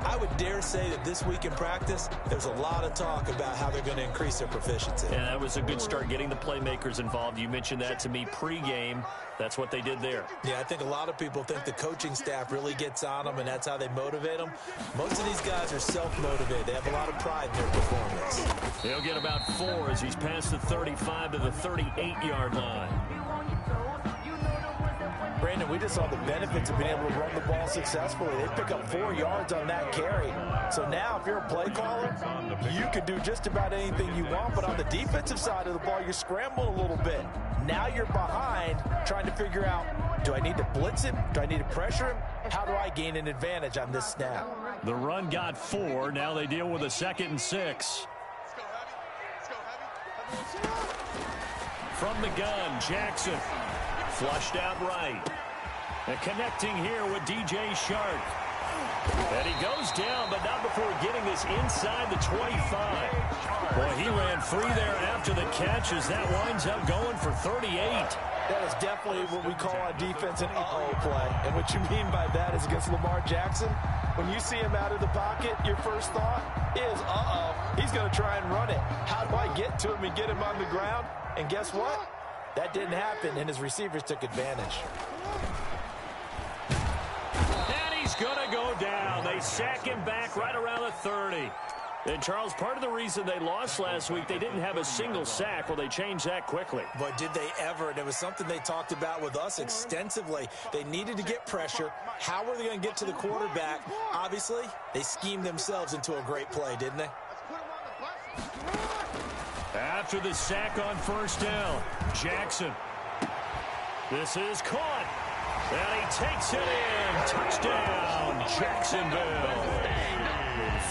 I would dare say that this week in practice, there's a lot of talk about how they're going to increase their proficiency. Yeah, that was a good start getting the playmakers involved. You mentioned that to me pregame. That's what they did there. Yeah, I think a lot of people think the coaching staff really gets on them, and that's how they motivate them. Most of these guys are self-motivated. They have a lot of pride in their performance. He'll get about 4 as he's past the 35 to the 38-yard line. Brandon, we just saw the benefits of being able to run the ball successfully. They pick up 4 yards on that carry. So now if you're a play caller, you can do just about anything you want, but on the defensive side of the ball, you scramble a little bit. Now you're behind trying to figure out, do I need to blitz him? Do I need to pressure him? How do I gain an advantage on this snap? The run got 4. Now they deal with a 2nd and 6. From the gun, Jackson. Flushed out right. And connecting here with DJ Shark. And he goes down, but not before getting this inside the 25. Boy, he ran free there after the catch as that winds up going for 38. That is definitely what we call on defense an uh-oh play. And what you mean by that is against Lamar Jackson, when you see him out of the pocket, your first thought is, uh-oh, he's going to try and run it. How do I get to him and get him on the ground? And guess what? That didn't happen, and his receivers took advantage. And he's going to go down. They sack him back right around the 30. And, Charles, part of the reason they lost last week, they didn't have a single sack. Well, they changed that quickly. But did they ever? And it was something they talked about with us extensively. They needed to get pressure. How were they going to get to the quarterback? Obviously, they schemed themselves into a great play, didn't they? After the sack on first down, Jackson. This is caught. And he takes it in. Touchdown, Jacksonville.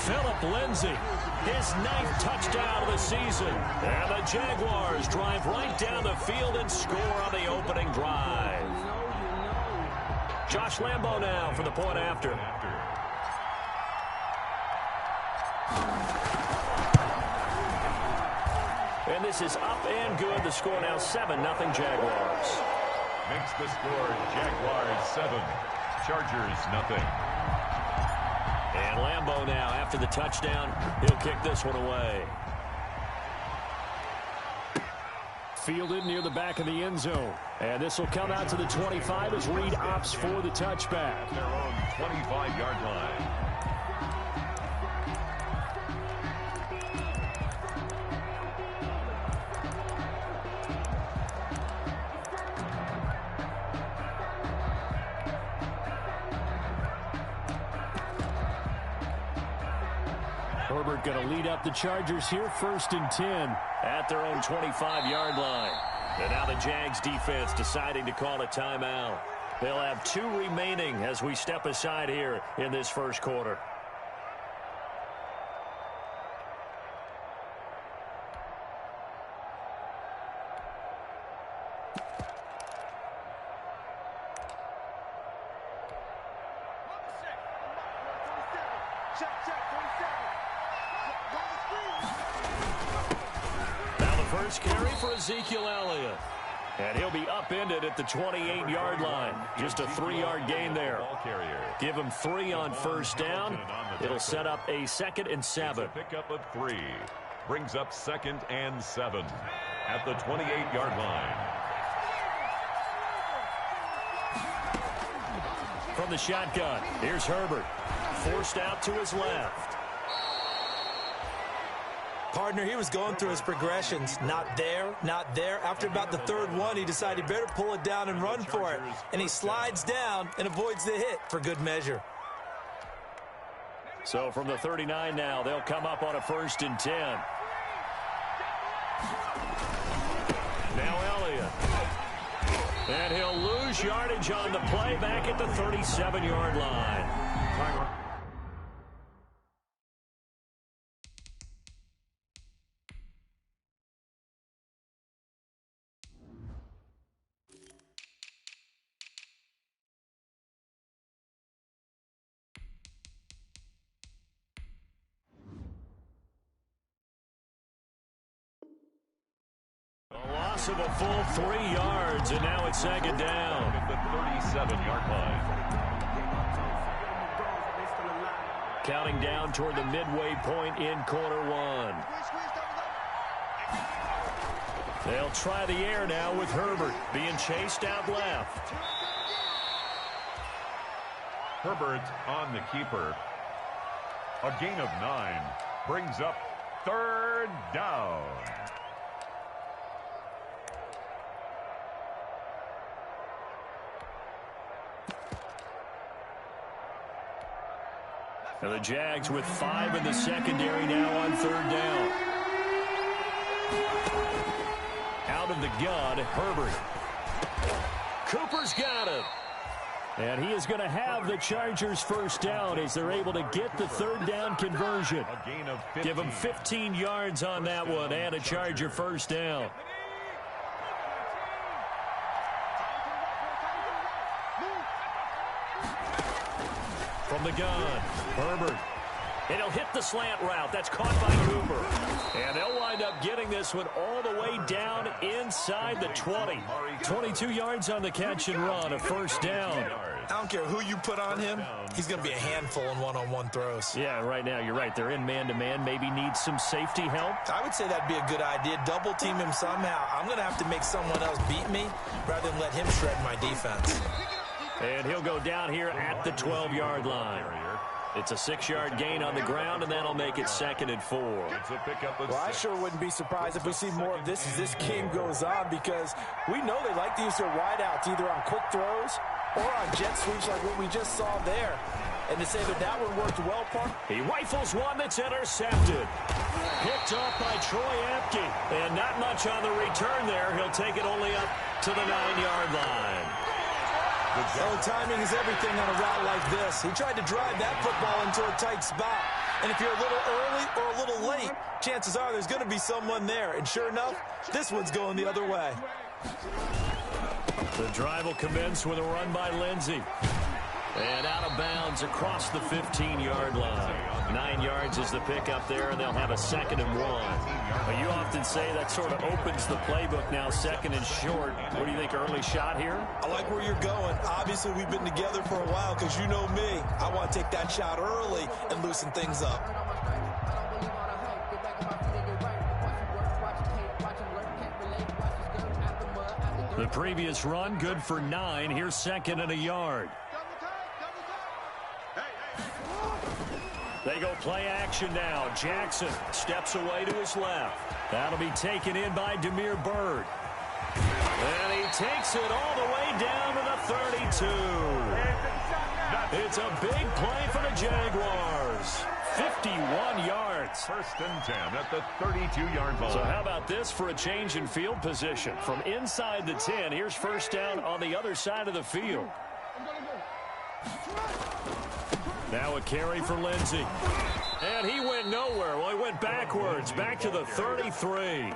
Philip Lindsay, his 9th touchdown of the season. And the Jaguars drive right down the field and score on the opening drive. Josh Lambo now for the point after. And this is up and good. The score now 7-0 Jaguars. Makes the score Jaguars 7, Chargers 0. And Lambo now, after the touchdown, he'll kick this one away. fielded near the back of the end zone. And this will come out to the 25 as Reed opts for the touchback. Their own 25-yard line. Herbert going to lead up the Chargers here, 1st and 10 at their own 25-yard line. And now the Jags defense deciding to call a timeout. They'll have 2 remaining as we step aside here in this first quarter. Carry for Ezekiel Elliott. And he'll be upended at the 28-yard line. Just a 3-yard gain there. Give him 3 on first down. It'll set up a 2nd and 7. Pickup of 3. Brings up 2nd and 7 at the 28-yard line. From the shotgun, here's Herbert. Forced out to his left. Partner, he was going through his progressions. Not there, not there. After about the 3rd one, he decided he better pull it down and run for it. And he slides down and avoids the hit for good measure. So from the 39 now, they'll come up on a 1st and 10. Now Elliott. And he'll lose yardage on the play back at the 37-yard line. Timer. A loss of a full 3 yards, and now it's 2nd down. At the 37-yard line. Counting down toward the midway point in quarter 1. They'll try the air now with Herbert being chased out left. Herbert on the keeper. A gain of 9 brings up 3rd down. And the Jags with 5 in the secondary now on 3rd down. Out of the gun, Herbert. Cooper's got it. And he is going to have the Chargers' first down as they're able to get the 3rd down conversion. A gain of 15. Give them 15 yards on that one and a Charger first down. From the gun, Herbert. And he'll hit the slant route. That's caught by Cooper. And they'll wind up getting this one all the way down inside the 20. 22 yards on the catch and run, a first down. I don't care who you put on him. He's going to be a handful in one-on-one throws. Yeah, right now, you're right. They're in man-to-man. Maybe need some safety help. I would say that'd be a good idea. Double team him somehow. I'm going to have to make someone else beat me rather than let him shred my defense. And he'll go down here at the 12-yard line. It's a 6-yard gain on the ground, and that'll make it 2nd and 4. Well, I sure wouldn't be surprised if we see more of this as this game goes on, because we know they like to use their wideouts either on quick throws or on jet sweeps like what we just saw there. And to say that that one worked well, Park. He rifles one that's intercepted. Picked off by Troy Apke. And not much on the return there. He'll take it only up to the 9-yard line. Oh, timing is everything on a route like this. He tried to drive that football into a tight spot. And if you're a little early or a little late, chances are there's going to be someone there. And sure enough, this one's going the other way. The drive will commence with a run by Lindsey. And out of bounds across the 15-yard line. 9 yards is the pickup there, and they'll have a 2nd and 1. But you often say that sort of opens the playbook now, 2nd and short. What do you think, early shot here? I like where you're going. Obviously, we've been together for a while because you know me. I want to take that shot early and loosen things up. The previous run, good for 9. Here's 2nd and a yard. They go play action now. Jackson steps away to his left. That'll be taken in by Demir Bird. And he takes it all the way down to the 32. It's a big play for the Jaguars. 51 yards. 1st and 10 at the 32-yard line. So how about this for a change in field position? From inside the 10, here's 1st down on the other side of the field. Now a carry for Lindsey. And he went nowhere. Well, he went backwards, back to the 33.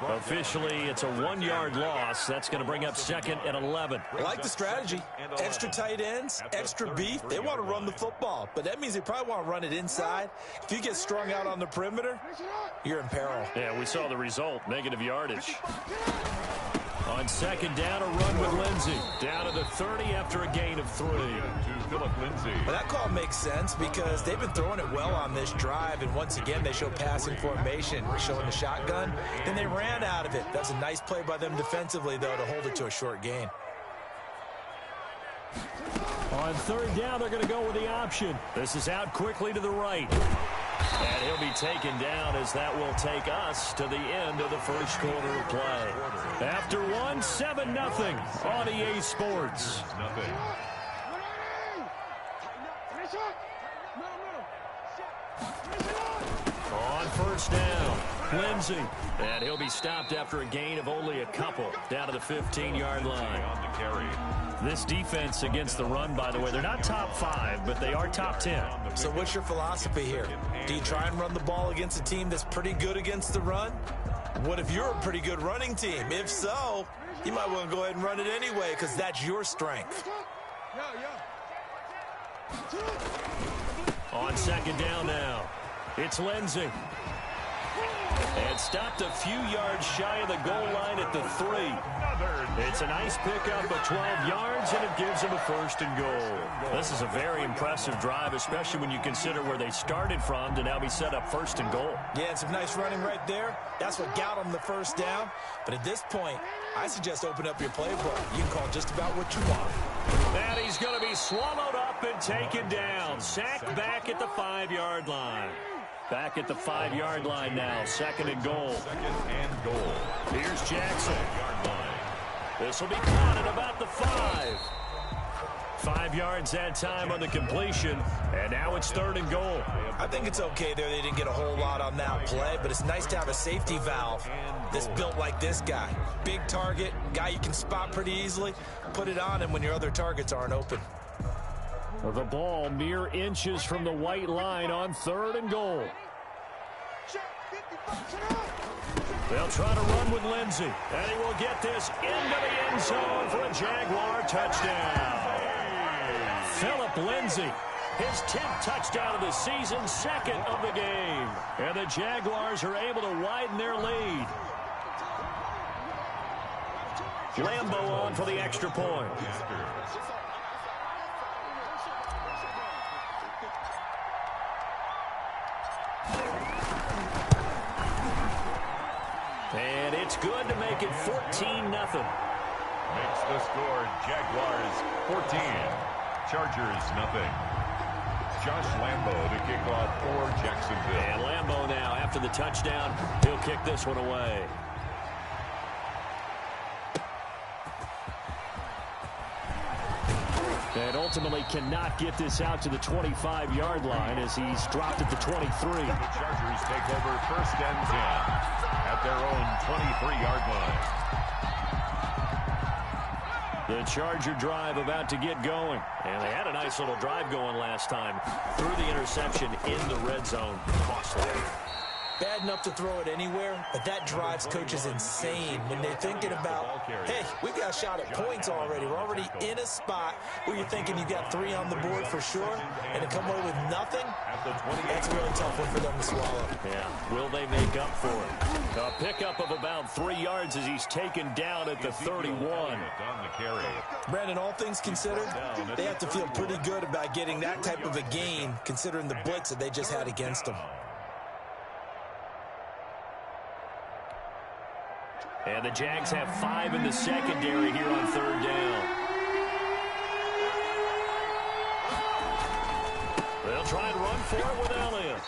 Officially, it's a 1-yard loss. That's going to bring up 2nd and 11. I like the strategy. Extra tight ends, extra beef. They want to run the football, but that means they probably want to run it inside. If you get strung out on the perimeter, you're in peril. Yeah, we saw the result, negative yardage. On 2nd down, a run with Lindsey. Down to the 30 after a gain of 3. To Philip Lindsey. Well, that call makes sense because they've been throwing it well on this drive, and once again, they show passing formation, showing the shotgun. Then they ran out of it. That's a nice play by them defensively, though, to hold it to a short gain. On 3rd down, they're going to go with the option. This is out quickly to the right. And he'll be taken down as that will take us to the end of the 1st quarter of play. After 1, 7-0 on EA Sports. On 1st down, Lindsey. And he'll be stopped after a gain of only a couple down to the 15-yard line. On the carry. This defense against the run, by the way, they're not top 5, but they are top 10. So what's your philosophy here? Do you try and run the ball against a team that's pretty good against the run? What if you're a pretty good running team? If so, you might want to go ahead and run it anyway because that's your strength. On 2nd down now, it's Lindsey. And stopped a few yards shy of the goal line at the 3. It's a nice pickup of 12 yards, and it gives them a 1st and goal. This is a very impressive drive, especially when you consider where they started from to now be set up 1st and goal. Yeah, and some nice running right there. That's what got them the 1st down. But at this point, I suggest open up your playbook. You can call just about what you want. And he's going to be swallowed up and taken down. Sacked back at the 5-yard line. Back at the 5-yard line now. 2nd and goal. 2nd and goal. Here's Jackson. This will be caught at about the 5. 5 yards that time on the completion, and now it's 3rd and goal. I think it's okay there. They didn't get a whole lot on that play, but it's nice to have a safety valve that's built like this guy. Big target, guy you can spot pretty easily. Put it on him when your other targets aren't open. The ball mere inches from the white line on 3rd and goal. They'll try to run with Lindsey, and he will get this into the end zone for a Jaguar touchdown. Philip Lindsey, his 10th touchdown of the season, 2nd of the game. And the Jaguars are able to widen their lead. Lambo on for the extra point. And it's good to make it 14-0. Makes the score Jaguars 14, Chargers nothing. Josh Lambo to kick off for Jacksonville. And Lambo now, after the touchdown, he'll kick this one away. And ultimately cannot get this out to the 25-yard line as he's dropped at the 23. The Chargers take over 1st and 10 at their own 23-yard line. The Charger drive about to get going. And they had a nice little drive going last time. Threw the interception in the red zone. Costly. Bad enough to throw it anywhere, but that drives coaches insane when they're thinking about, hey, we've got a shot at points already. We're already in a spot where you're thinking you got 3 on the board for sure, and to come away with nothing, that's a really tough one for them to swallow. Yeah, will they make up for it? A pickup of about 3 yards as he's taken down at the 31. Brandon, all things considered, they have to feel pretty good about getting that type of a gain considering the blitz that they just had against them. And the Jags have 5 in the secondary here on 3rd down. They'll try and run for it with Elliott.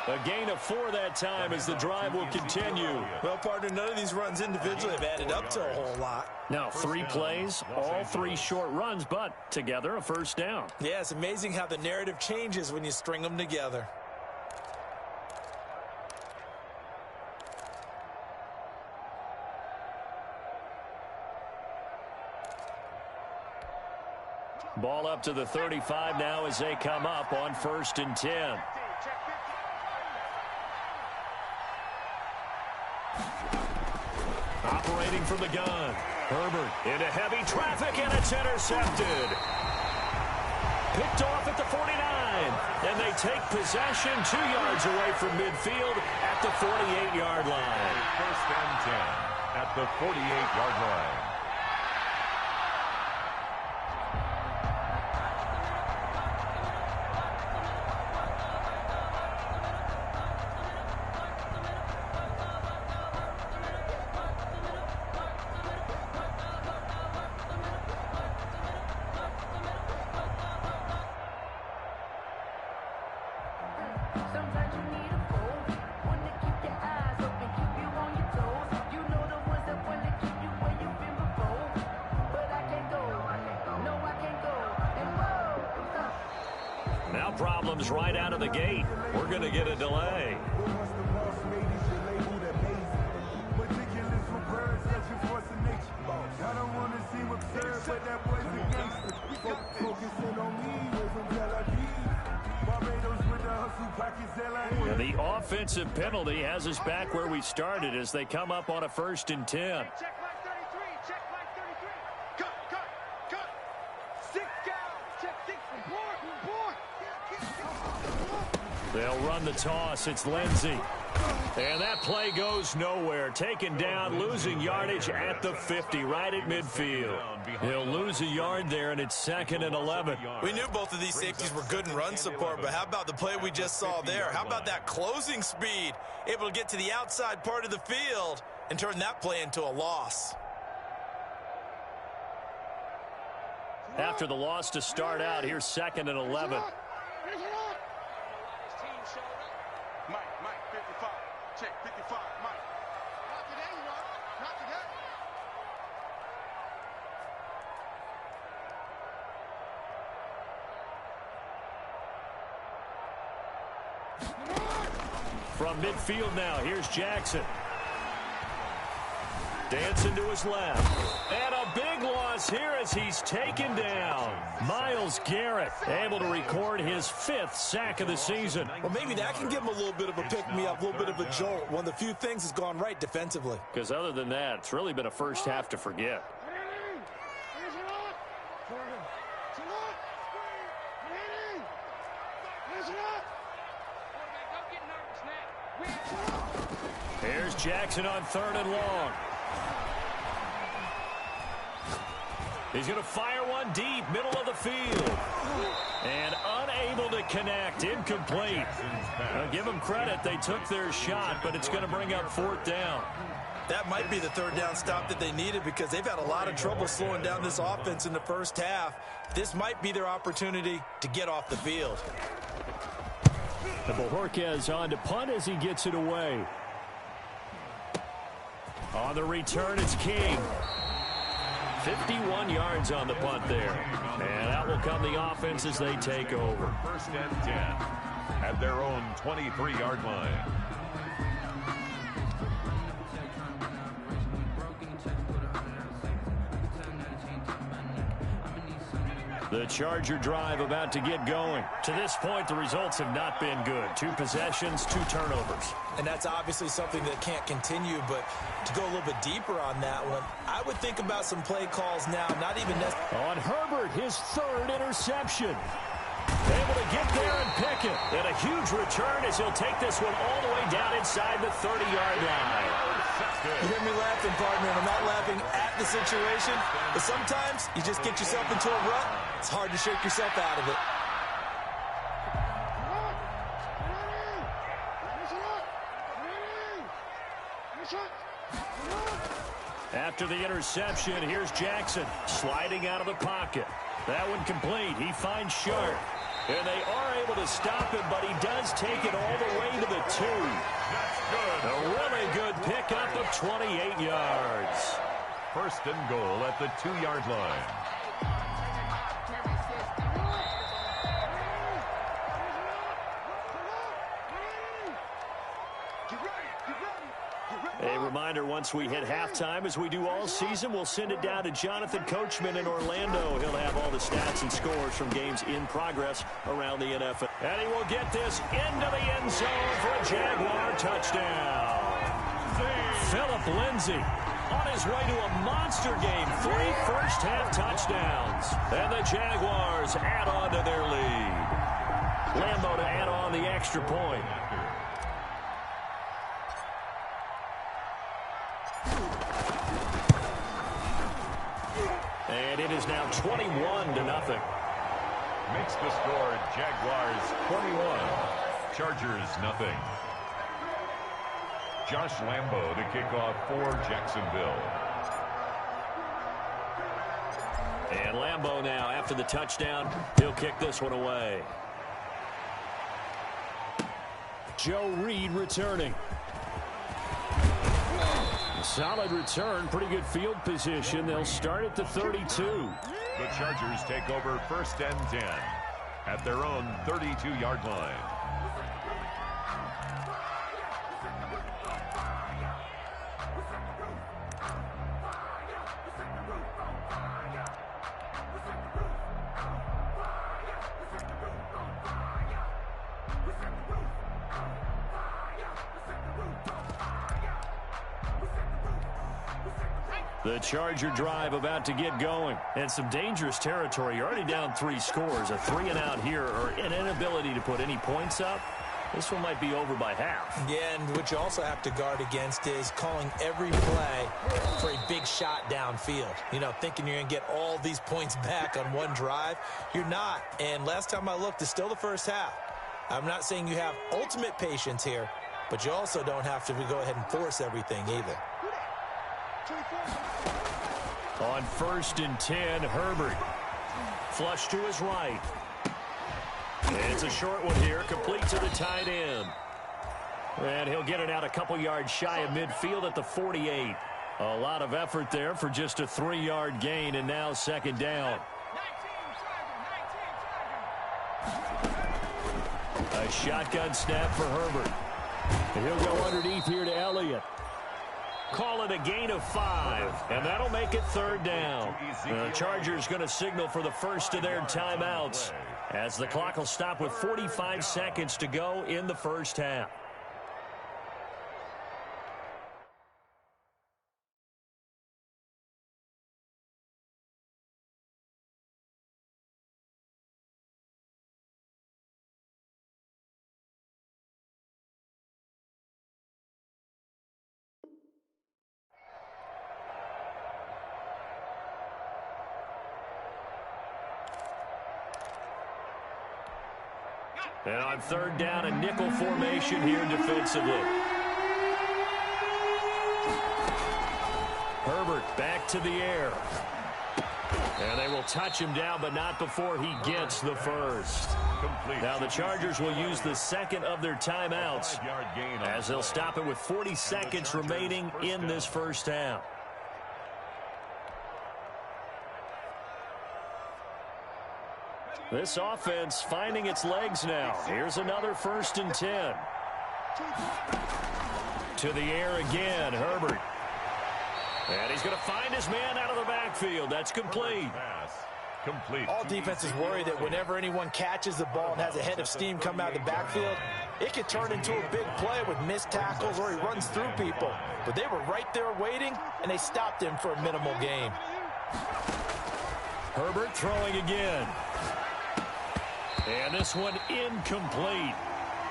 A gain of 4 that time as the drive will continue. Well, partner, none of these runs individually have added up to a whole lot. Now, 3 plays, all 3 short runs, but together a 1st down. Yeah, it's amazing how the narrative changes when you string them together. Ball up to the 35 now as they come up on 1st and 10. Operating from the gun. Herbert into heavy traffic, and it's intercepted. Picked off at the 49. And they take possession 2 yards away from midfield at the 48-yard line. 1st and 10 at the 48-yard line. Sometimes you need a fool, one to keep your eyes open, keep you on your toes. You know the ones that want to keep you where you've been before. But I can't go, no I can't go, and whoa. Now problems right out of the gate. We're going to get a delay. I don't want to seem absurd, but that boy's a gangster. Focusing on me, we're from Tel Aviv. Barbados with the hustle pockets, And the offensive penalty has us back where we started as they come up on a 1st and 10. Check line 33, check line 33. Cut. 6 down, check 6, board. They'll run the toss. It's Lindsey. And that play goes nowhere. Taken down, losing yardage at the 50, right at midfield. He'll lose a yard there, and it's 2nd and 11. We knew both of these safeties were good in run support, but how about the play we just saw there? How about that closing speed? Able to get to the outside part of the field and turn that play into a loss. After the loss to start out, here's 2nd and 11. Mike, 55. Check 55, Mike. Not today, Rob. Not today. From midfield now, here's Jackson. Dancing to his left. And a big loss here as he's taken down. Myles Garrett able to record his 5th sack of the season. Well, maybe that can give him a little bit of a pick-me-up, a little bit of a jolt. One of the few things has gone right defensively. Because other than that, it's really been a first half to forget. Here's Jackson on 3rd and long. He's going to fire one deep, middle of the field. And unable to connect, incomplete. Now, give them credit, they took their shot, but it's going to bring up 4th down. That might be the 3rd down stop that they needed because they've had a lot of trouble slowing down this offense in the first half. This might be their opportunity to get off the field. And Bojorquez on to punt as he gets it away. On the return, it's King. 51 yards on the punt there. And out will come the offense as they take over. 1st and 10 at their own 23-yard line. The Charger drive about to get going. To this point, the results have not been good. 2 possessions, 2 turnovers. And that's obviously something that can't continue, but to go a little bit deeper on that one, I would think about some play calls now, not even necessarily. On Herbert, his 3rd interception. Able to get there and pick it. And a huge return as he'll take this one all the way down inside the 30-yard line. You hear me laughing, partner, and I'm not laughing at the situation, but sometimes you just get yourself into a rut. It's hard to shake yourself out of it. Shot. After the interception, here's Jackson sliding out of the pocket. That one complete. He finds Sharp. And they are able to stop him, but he does take it all the way to the 2. That's good. A really good pickup of 28 yards. First and goal at the 2-yard line. A reminder, once we hit halftime, as we do all season, we'll send it down to Jonathan Coachman in Orlando. He'll have all the stats and scores from games in progress around the NFL. And he will get this into the end zone for a Jaguar touchdown. Philip Lindsay on his way to a monster game. 3 first-half touchdowns. And the Jaguars add on to their lead. Lambo to add on the extra point. And it is now 21-0. Makes the score Jaguars 21, Chargers nothing. Josh Lambo to kick off for Jacksonville. And Lambo now, after the touchdown, he'll kick this one away. Joe Reed returning. Solid return, pretty good field position. They'll start at the 32. The Chargers take over 1st and 10 at their own 32-yard line. The Charger drive about to get going. And some dangerous territory. You're already down 3 scores. A 3-and-out here, or an inability to put any points up. This one might be over by half. Yeah, and what you also have to guard against is calling every play for a big shot downfield. You know, thinking you're going to get all these points back on one drive. You're not. And last time I looked, it's still the first half. I'm not saying you have ultimate patience here, but you also don't have to go ahead and force everything either. On 1st and 10, Herbert. Flush to his right. And it's a short one here, complete to the tight end. And he'll get it out a couple yards shy of midfield at the 48. A lot of effort there for just a 3-yard gain, and now 2nd down. A shotgun snap for Herbert. And he'll go underneath here to Elliott. Call it a gain of 5, and that'll make it 3rd down. The Chargers going to signal for the first of their timeouts, as the clock will stop with 45 seconds to go in the first half. And on 3rd down, a nickel formation here defensively. Herbert back to the air. And they will touch him down, but not before he gets the first. Now the Chargers will use the 2nd of their timeouts, as they'll stop it with 40 seconds remaining in this first half. This offense finding its legs now. Here's another 1st and 10. To the air again, Herbert. And he's going to find his man out of the backfield. That's complete. All defenses worry that whenever anyone catches the ball and has a head of steam come out of the backfield, it can turn into a big play with missed tackles or he runs through people. But they were right there waiting, and they stopped him for a minimal gain. Herbert throwing again. And this one incomplete.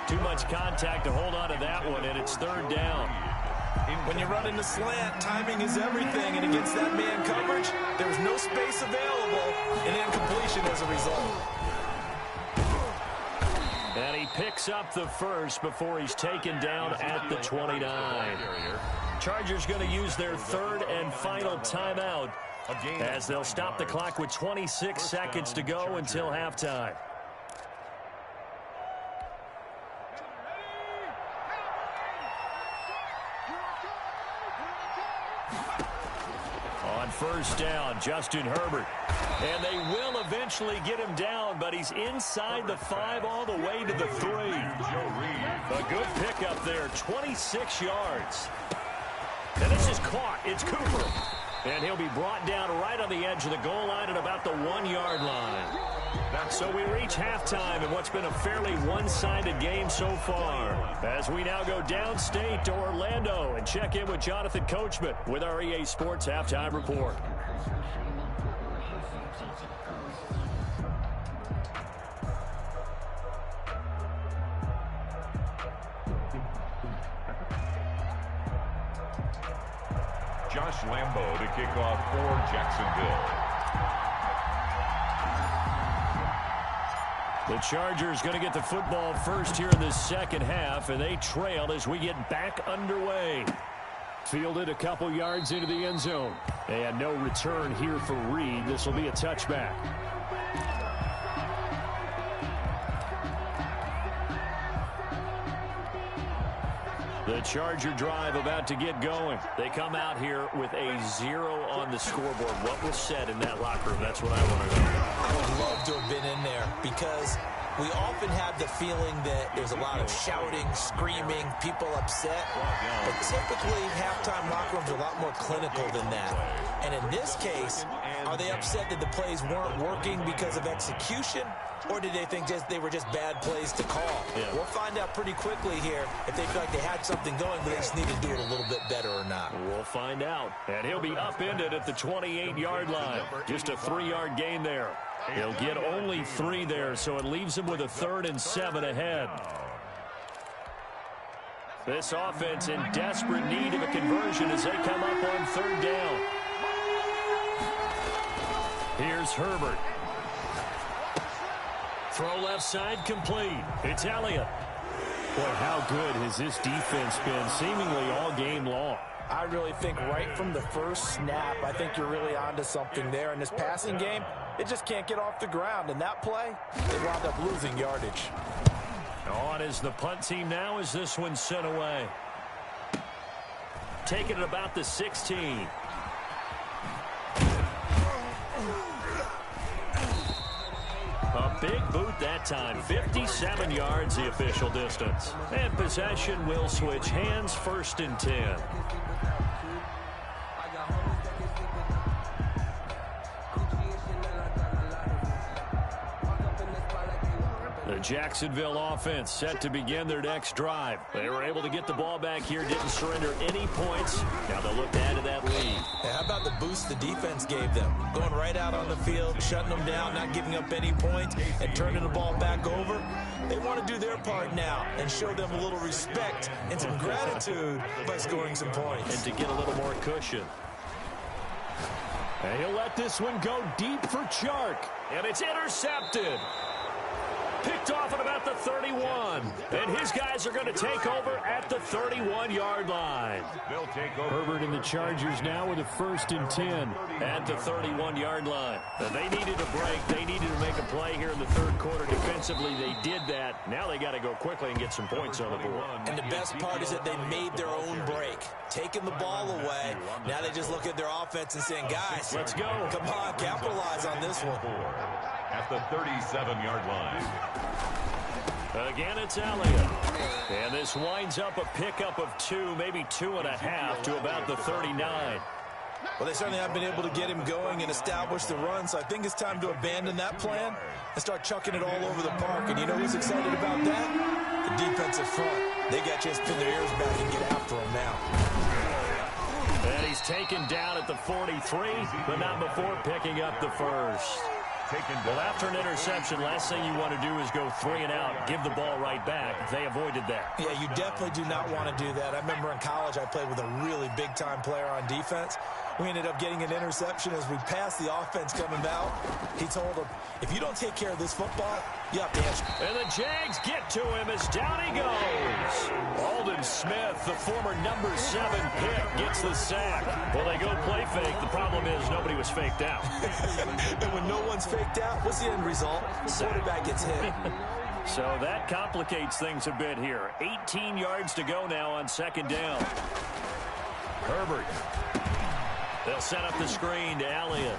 Too much contact to hold on to that one, and it's 3rd down. When you run in the slant, timing is everything, and against that man coverage, there was no space available, and incompletion as a result. And he picks up the first before he's taken down at the 29. Chargers going to use their third and final timeout as they'll stop the clock with 26 seconds to go until halftime. On first down, Justin Herbert. And they will eventually get him down, but he's inside the 5 all the way to the 3. A good pickup there, 26 yards. And this is caught. It's Cooper. And he'll be brought down right on the edge of the goal line at about the 1-yard line. So we reach halftime in what's been a fairly one-sided game so far. As we now go downstate to Orlando and check in with Jonathan Coachman with our EA Sports Halftime Report. Josh Lambo to kick off for Jacksonville. The Chargers going to get the football first here in the second half, and they trail as we get back underway. Fielded a couple yards into the end zone. And no return here for Reed. This will be a touchback. The Charger drive about to get going. They come out here with a 0 on the scoreboard. What was said in that locker room? That's what I want to know. I would love to have been in there because we often have the feeling that there's a lot of shouting, screaming, people upset. But typically, halftime locker rooms are a lot more clinical than that. And in this case, are they upset that the plays weren't working because of execution? Or did they think they were just bad plays to call? Yeah. We'll find out pretty quickly here if they feel like they had something going, but they just need to do it a little bit better or not. We'll find out. And he'll be upended at the 28-yard line. Just a 3-yard gain there. He'll get only 3 there, so it leaves him with a 3rd and 7 ahead. This offense in desperate need of a conversion as they come up on 3rd down. Here's Herbert. Throw left side complete. It's Elliott. Boy, how good has this defense been seemingly all game long? I really think right from the first snap, I think you're really onto something there. In this passing game, it just can't get off the ground. And that play, they wound up losing yardage. On is the punt team now as this one's sent away. Taking it about the 16. A big boot that time. 57 yards the official distance. And possession will switch hands, 1st and 10. The Jacksonville offense set to begin their next drive. They were able to get the ball back here, didn't surrender any points. Now they'll look to add to that lead. Yeah, how about the boost the defense gave them? Going right out on the field, shutting them down, not giving up any points, and turning the ball back over. They want to do their part now and show them a little respect and some gratitude by scoring some points. And to get a little more cushion. And he'll let this one go deep for Chark. And it's intercepted. Picked off at about the 31. And his guys are going to take over at the 31-yard line. They'll take over. Herbert and the Chargers now with a 1st and 10. At the 31-yard line. They needed a break. They needed to make a play here in the 3rd quarter. Defensively, they did that. Now they got to go quickly and get some points on the board. And the best part is that they made their own break. Taking the ball away. Now they just look at their offense and saying, guys, let's go. Come on, capitalize on this one. At the 37-yard line. Again, it's Elliott. And this winds up a pickup of 2, maybe 2.5 to about the 39. Well, they certainly have been able to get him going and establish the run, so I think it's time to abandon that plan and start chucking it all over the park. And you know who's excited about that? The defensive front. They got a chance to pin their ears back and get after him now. And he's taken down at the 43, but not before picking up the 1st. Well, after an interception, last thing you want to do is go 3 and out, give the ball right back. They avoided that. Yeah, you definitely do not want to do that. I remember in college I played with a really big-time player on defense. We ended up getting an interception as we passed the offense coming out. He told them, if you don't take care of this football, you have to answer. And the Jags get to him as down he goes. Alden Smith, the former number 7 pick, gets the sack. Well, they go play fake. The problem is nobody was faked out. And when no one's faked out, what's the end result? The quarterback gets hit. So that complicates things a bit here. 18 yards to go now on second down. Herbert. They'll set up the screen to Elliott.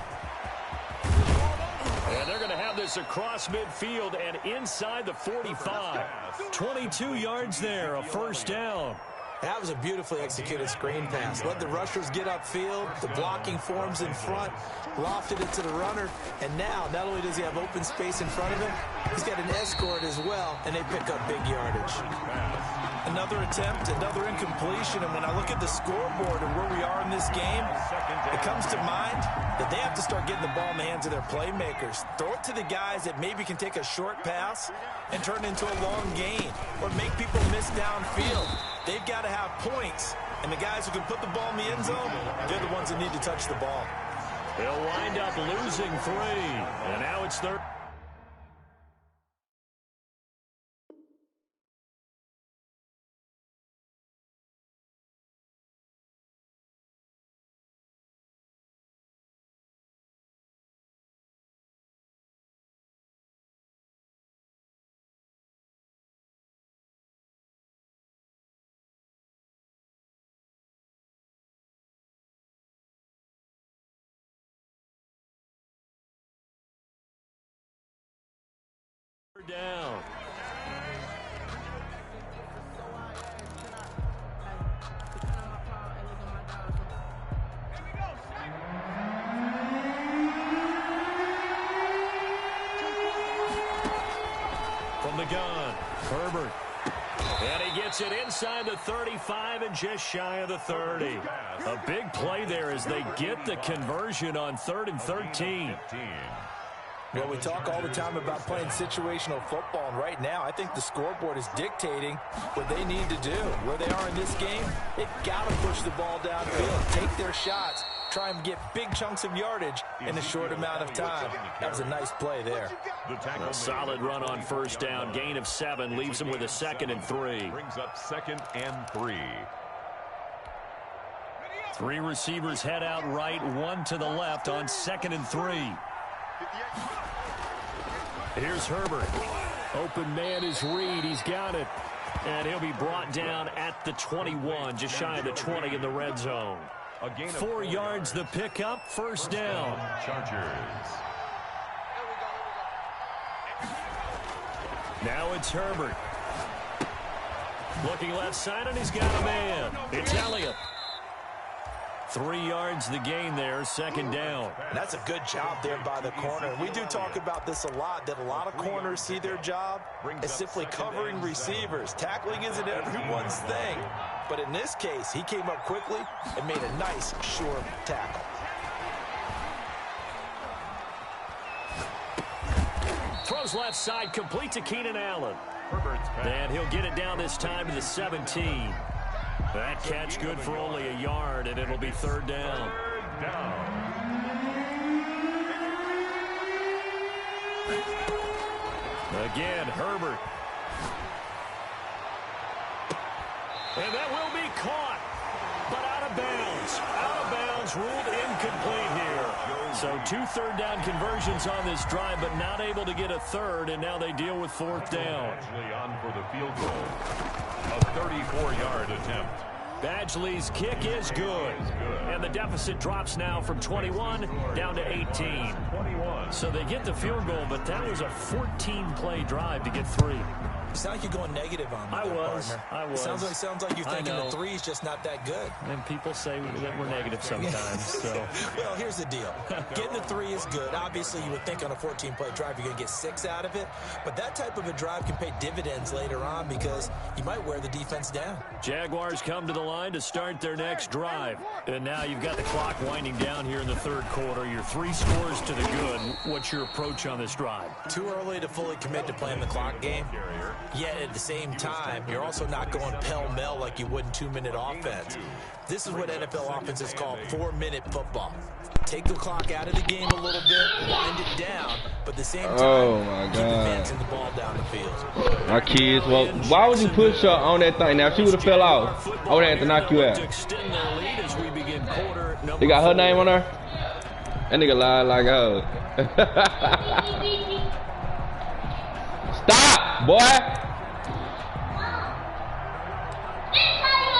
And they're going to have this across midfield and inside the 45. 22 yards there, a first down. That was a beautifully executed screen pass. Let the rushers get upfield. The blocking forms in front. Lofted it to the runner. And now, not only does he have open space in front of him, he's got an escort as well, and they pick up big yardage. Another attempt, another incompletion, and when I look at the scoreboard and where we are in this game, it comes to mind that they have to start getting the ball in the hands of their playmakers. Throw it to the guys that maybe can take a short pass and turn it into a long gain or make people miss downfield. They've got to have points, and the guys who can put the ball in the end zone, they're the ones that need to touch the ball. They'll wind up losing 3, and now it's third. Down. From the gun, Herbert. And he gets it inside the 35 and just shy of the 30. A big play there as they get the conversion on 3rd and 13. Well, we talk all the time about playing situational football, and right now I think the scoreboard is dictating what they need to do. Where they are in this game, they've got to push the ball downfield, take their shots, try and get big chunks of yardage in a short amount of time. That was a nice play there. A solid run on first down. Gain of 7 leaves them with a 2nd and 3. Brings up 2nd and 3. 3 receivers head out right, 1 to the left on 2nd and 3. Here's Herbert. Open man is Reed. He's got it. And he'll be brought down at the 21, just shy of the 20 in the red zone. 4 yards the pickup, first down. Chargers. Now it's Herbert. Looking left side, and he's got a man. It's Elliott. 3 yards the gain there, second down. That's a good job there by the corner. We do talk about this a lot, that a lot of corners see their job as simply covering receivers. Tackling isn't everyone's thing. But in this case, he came up quickly and made a nice, sure tackle. Throws left side, complete to Keenan Allen. And he'll get it down this time to the 17. That catch good for only a yard, and it'll be 3rd down. Again, Herbert. And that will be caught, but out of bounds. Out of bounds, ruled incomplete here. So 2 third-down conversions on this drive, but not able to get a third, and now they deal with 4th down. Badgley on for the field goal. A 34-yard attempt. Badgley's kick is good. And the deficit drops now from 21 down to 18. So they get the field goal, but that was a 14-play drive to get 3. You sound like you're going negative on me. I was. Sounds like you're thinking the 3's just not that good. And people say that we're negative sometimes. So. Well, here's the deal. Getting the 3 is good. Obviously, you would think on a 14-play drive you're going to get 6 out of it. But that type of a drive can pay dividends later on because you might wear the defense down. Jaguars come to the line to start their next drive. And now you've got the clock winding down here in the 3rd quarter. You're 3 scores to the good. What's your approach on this drive? Too early to fully commit to playing the clock game. Yet at the same time, you're also not going pell-mell like you would in 2-minute offense. This is what NFL offenses call 4-minute football. Take the clock out of the game a little bit, wind it down, but at the same time, keep advancing the ball down the field. My kids, well, why would you push her on that thing? Now, if she would have fell off, I would have had to knock you out. They got her name on her? That nigga lied like her. Stop, boy!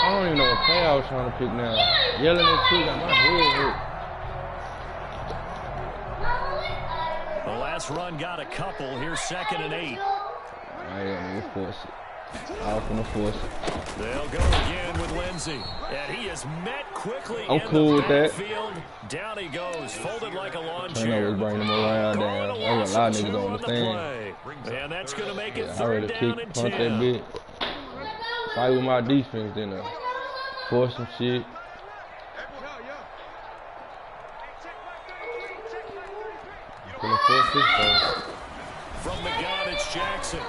I don't even know what play I was trying to pick now. Yelling at you got my head hurt. The last run got a couple. Here's 2nd and 8. I am gonna force it. I'm gonna force it. They'll go again with Lindsey. And he is met quickly I'm cool with that. Down he goes, folded like a lawn I chair. know we bring him around down. I got a lot of niggas on the stand. And that's going to make it I 3rd already down kicked, and punt 10. that bit. Fight with my defense, then force some shit. Gonna force this though. From the gun, it's Jackson.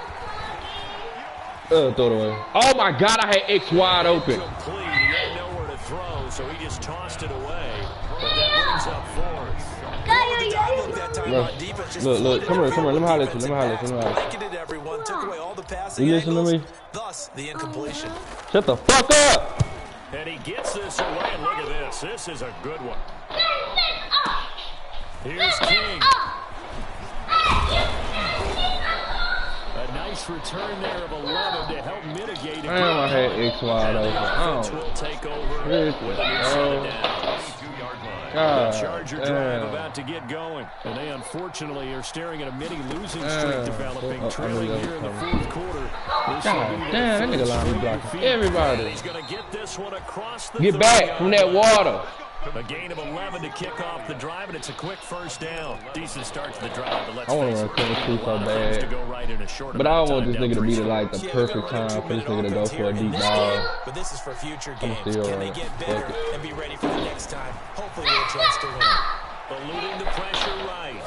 Throw it away. Oh my God, I had X wide open. Complete. He had nowhere to throw, so he just tossed it away. But that brings up 4th. Look, come here, let me holler at you, You listen to me? Thus, the incompletion. Shut the fuck up! And he gets this away, and look at this. This is a good one. Here's King. A nice return there of 11 to help mitigate. Damn, I had X wide open. Offense will take over with a new set of downs. The Charger drive about to get going, and they unfortunately are staring at a mini losing streak developing, trailing here in the 4th quarter. God damn, that nigga line be blocking everybody. He's going to get this one across the Get back from that water. A gain of 11 to kick off the drive, and it's a quick 1st down. Decent start to the drive, but let's I want to run cover 2 so bad. But I don't want this nigga to be like the perfect time for this nigga to go for a deep ball. But this is for future games. Can they get better and be ready for the next time? Hopefully with a chance to win. Eluding the pressure right.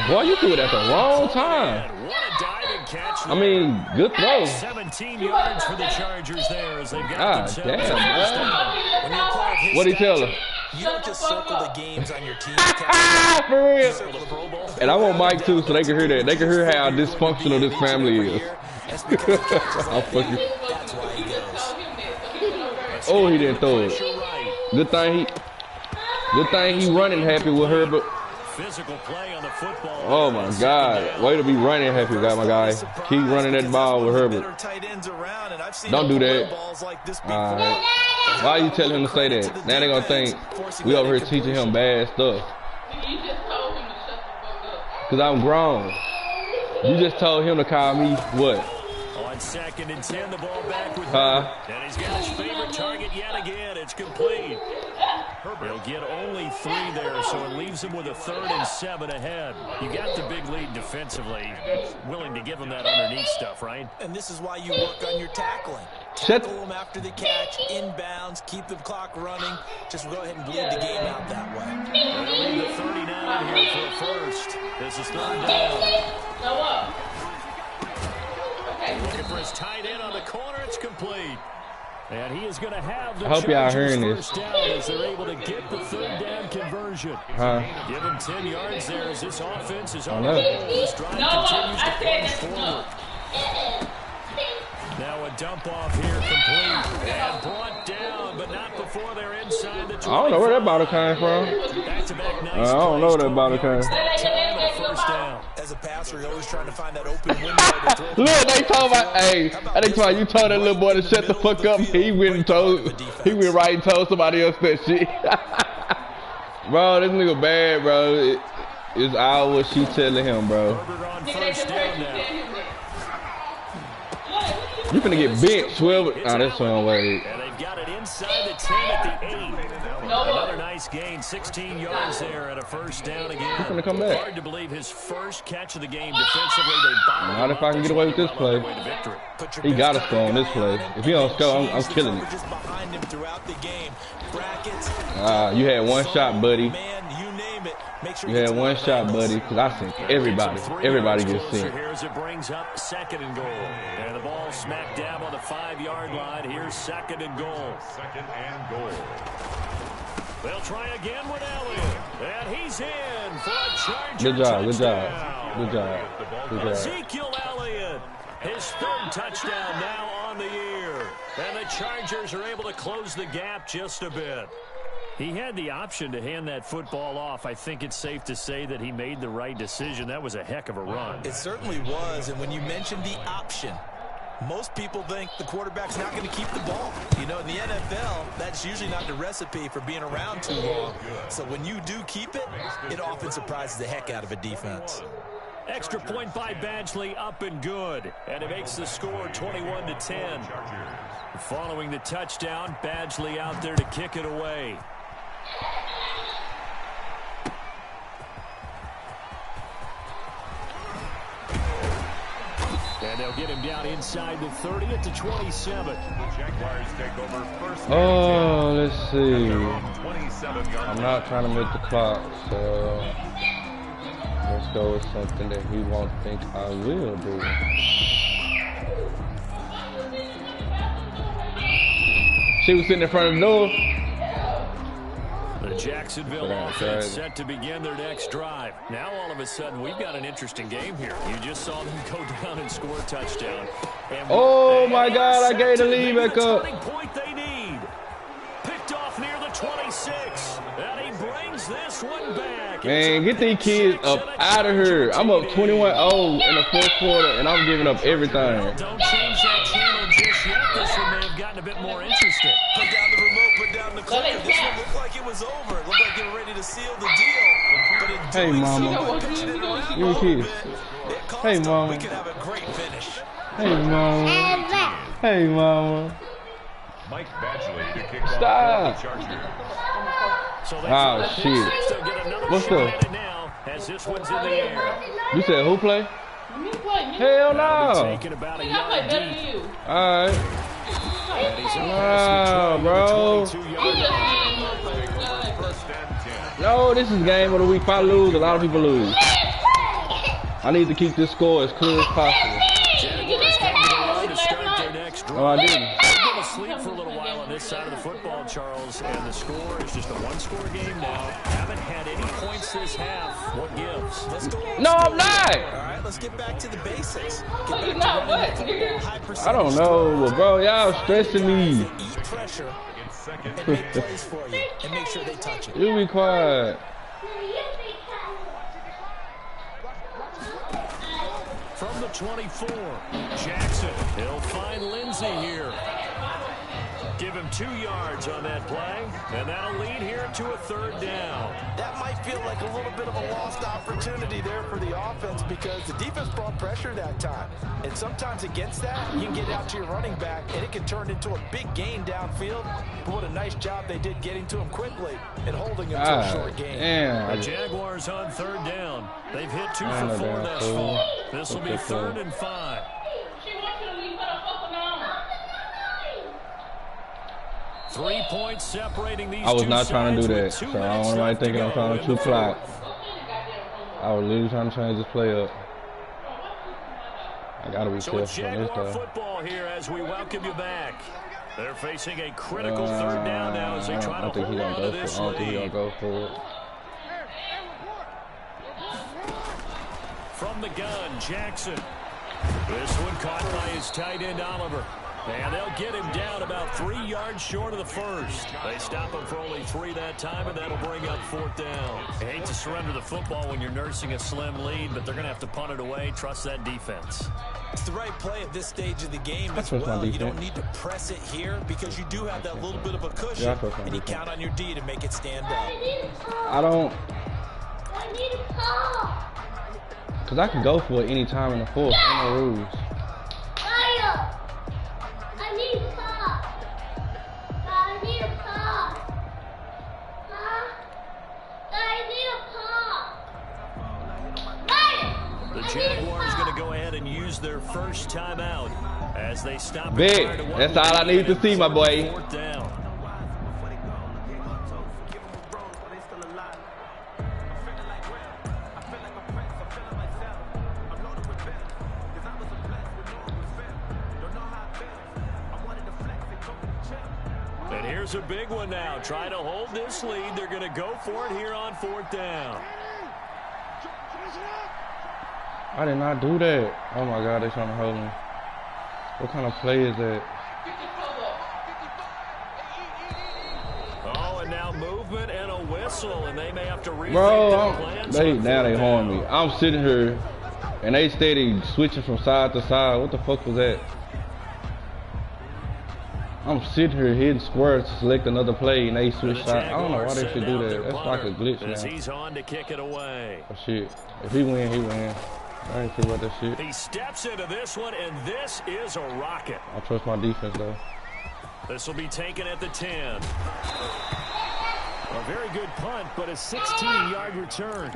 Boy, you threw it at the wrong time. What a diving catch. I mean, good throw. 17 yards for the Chargers there as they've got themselves damn, when you're a player of his what'd he tell her? You don't just circle the games on your team's For real. And I want Mike too, so they can hear that. They can hear how dysfunctional this family is. I'll fuck you. That's why he goes. Oh, he didn't throw it. Good thing he running happy with Herbert. Physical play on the football. Oh my God! Way to be running happy, got my guy. Keep running that ball with Herbert. Don't do that. All right. Why you telling him to say that? Now they gonna think we over here teaching him bad stuff. Cause I'm grown. You just told him to call me what? On 2nd and 10, the ball back with Herbert. And he's got his favorite target yet again. It's complete. He'll get only 3 there, so it leaves him with a 3rd and 7 ahead. You got the big lead defensively. Willing to give him that underneath stuff, right? And this is why you work on your tackling. Tackle them after the catch, inbounds, keep the clock running. Just go ahead and bleed the game out that way. They'll leave the 39 here for a 1st. This is 3rd down. Looking for his tight end on the corner. It's complete. And he is going to have the Chargers first down as they're able to get the 3rd down conversion. Give him 10 yards there as this offense is on the roll. This drive continues to plunge forward. Now a dump off here complete. And brought down, but not before they're inside the 25. I don't know where that bottle came from. Back-to-back nice I don't know where that bottle came. That time and a 1st down. As a passer, you're always trying to find that open window to throw. Look, they told my, hey, they told you told that little boy to shut the fuck up. He went right and told somebody else that shit. Bro, this nigga bad, bro. It's all what she telling him, bro. On 1st down now. You finna get benched, 12. Nah, that's one way. And they've got it inside the 10 at the 8. Another nice gain, 16 yards there at a 1st down again. He's gonna come back. Hard to believe his first catch of the game defensively. They not if I can get away with this play. He got to score on this play. If he don't score, I'm killing it. You had one shot, buddy. name it. Make sure you had one shot, buddy, because I seen everybody. Everybody gets seen. Here as it brings up 2nd and goal. And the ball smack dab on the 5-yard line. Here's 2nd and goal. 2nd and goal. They'll try again with Elliott. And he's in for a Charger Good job, good touchdown. job, good job, good job. Ezekiel Elliott, his 3rd touchdown now on the year. And the Chargers are able to close the gap just a bit. He had the option to hand that football off. I think it's safe to say that he made the right decision. That was a heck of a run. It certainly was. And when you mentioned the option, most people think the quarterback's not going to keep the ball. You know, in the NFL, that's usually not the recipe for being around too long. So when you do keep it, it often surprises the heck out of a defense. Extra point by Badgley, up and good. And it makes the score 21-10. Following the touchdown, Badgley out there to kick it away. And they'll get him down inside the 30 at the 27. The Jaguars take over first. Oh, let's see. 27-yard I'm not trying to make the clock, so let's go with something that he won't think I will do. She was sitting in front of the door. The Jacksonville offense set to begin their next drive. Now all of a sudden we've got an interesting game here. You just saw them go down and score a touchdown. And oh my God! I gave the lead back up. Point they need. Picked off near the 26, and he brings this one back. Man, get these kids up out of here. I'm up 21-0 in the 4th quarter, and I'm giving up everything. Well, don't change that channel just yet. This one may have gotten a bit more interesting. Put down the remote, put down the clicker. This one looked like it was over. It looked like they were ready to seal the deal. But in Hey, mama. Give me a kiss. Hey, mama. We could have a great finish. Hey, mama. Hey, mama. Mike Badgley to kick off the Chargers. So oh, shit. What's up? Now, as this one's in the air. You said who play? Hell no. Taking about a yard deep. All right. Wow, bro. No, this is game of the week. If I lose, a lot of people lose. I need to keep this score as clear as possible. Oh, I didn't. They've been asleep for a little while on this side of the football, Charles, and the score is just a one-score game now. Haven't had any points this half. What gives? Let's go. No, I'm not. All right, let's get back to the basics. Get back to running the football, high percentage. I don't know, but bro, y'all stressing me. Eat pressure and make plays for you and make sure they touch it. You be quiet. From the 24, Jackson. He'll find Lindsey here. Give him 2 yards on that play, and that'll lead here to a 3rd down. That might feel like a little bit of a lost opportunity there for the offense because the defense brought pressure that time. And sometimes against that, you can get out to your running back, and it can turn into a big gain downfield. But what a nice job they did getting to him quickly and holding him to a short gain. Damn. The Jaguars on 3rd down. They've hit 2 for 4 thus far. This will be 3rd and 5. 3 points separating these two. I was not trying to do that, so I don't want anybody thinking I'm trying to shoot clock. I was literally trying to change this play up. I gotta be So careful it's on this Jaguar though. football here as we welcome you back. They're facing a critical 3rd down now as they try to hold on to this I don't think he's gonna lead. go for it. From the gun, Jackson. This one caught by his tight end, Oliver. And they'll get him down about 3 yards short of the first. They stop him for only 3 that time, and that'll bring up 4th down. I hate to surrender the football when you're nursing a slim lead, but they're going to have to punt it away. Trust that defense. It's the right play at this stage of the game as trust my well. You defense. don't need to press it here because you do have that little bit of a cushion, Yeah, I trust my and you defense. count on your D to make it stand up. I don't. Cause I can go for it any time in the 4th. Ain't no rules. The Jaguars going to go ahead and use their first timeout as they stop. Big. That's all I need to see, my boy. 4th down. And here's a big one now. Trying to hold this lead. They're going to go for it here on 4th down. I did not do that. Oh my God, they're trying to hold me. What kind of play is that? Oh, and now movement and a whistle, and they may have to rethink Bro, their plans. now they harm me. I'm sitting here, and they steady switching from side to side. What the fuck was that? I'm sitting here hitting square to select another play, and they switch side. I don't know why they should do that. That's like a glitch now. He's on to kick it away. Oh shit! If he win, he win. I ain't sure about that shit. He steps into this one, and this is a rocket. I trust my defense though. This will be taken at the 10. A very good punt, but a 16-yard return.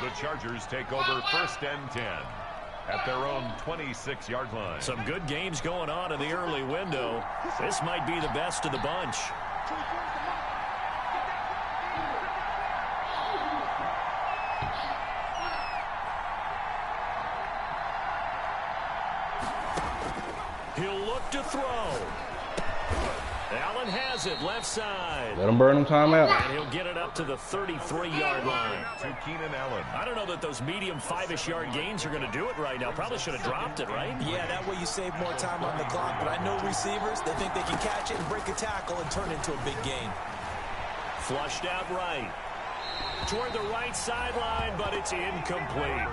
The Chargers take over 1st and 10 at their own 26-yard line. Some good games going on in the early window. This might be the best of the bunch. He'll look to throw. Allen has it, left side. Let him burn him timeout. And he'll get it up to the 33-yard line. To Keenan Allen. I don't know that those medium 5-ish yard gains are going to do it right now. Probably should have dropped it, right? Yeah, that way you save more time on the clock. But I know receivers, they think they can catch it and break a tackle and turn it into a big gain. Flushed out right. Toward the right sideline, but it's incomplete.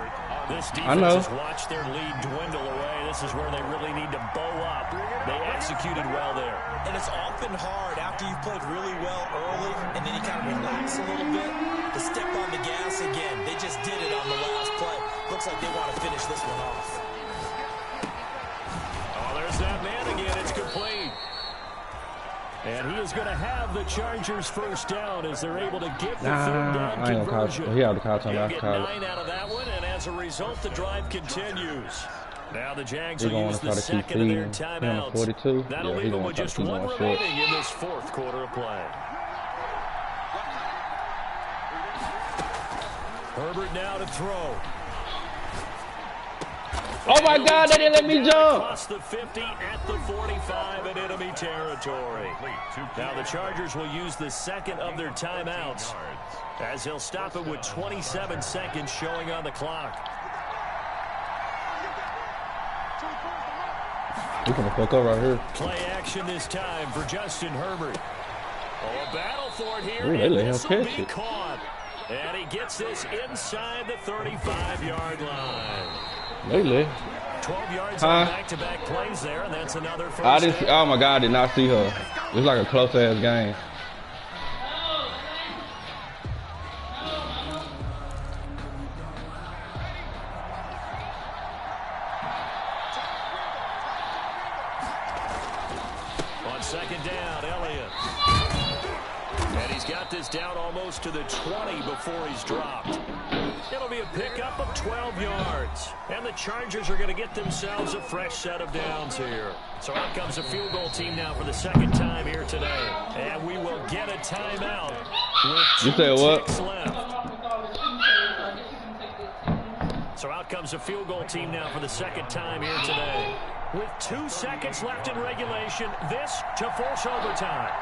This defense has watched their lead dwindle away. This is where they really need to bow up. They executed well there. And it's often hard after you've played really well early and then you kind of relax a little bit to step on the gas again. They just did it on the last play. Looks like they want to finish this one off. Oh, there's that man again. It's complete. And he is going to have the Chargers 1st down as they're able to get the 3rd down conversion. He had the call time. He'll get 9 out of that one, and as a result, the drive continues. Now the Jags will use the 2nd of their timeouts. 42. That'll leave them with just 1 remaining in this 4th quarter of play. Herbert now to throw. Oh my God, they didn't let me jump. Across the 50 at the 45 in enemy territory. Now the Chargers will use the 2nd of their timeouts as he'll stop it with 27 seconds showing on the clock. We're gonna fuck up right here. Play action this time for Justin Herbert. Oh, a battle for it here. Ooh, they let him catch it. Caught. And he gets this inside the 35-yard line. Lately. 12 yards on back-to-back plays there, and that's another first down. Oh my God, I did not see her. It was like a close-ass game. On 2nd down, Elliott. And he's got this down almost to the 20 before he's dropped. It'll be a pickup of 12 yards. And the Chargers are going to get themselves a fresh set of downs here. So out comes a field goal team now for the 2nd time here today. And we will get a timeout with 2 ticks left. So out comes a field goal team now for the 2nd time here today. With 2 seconds left in regulation, this to force overtime.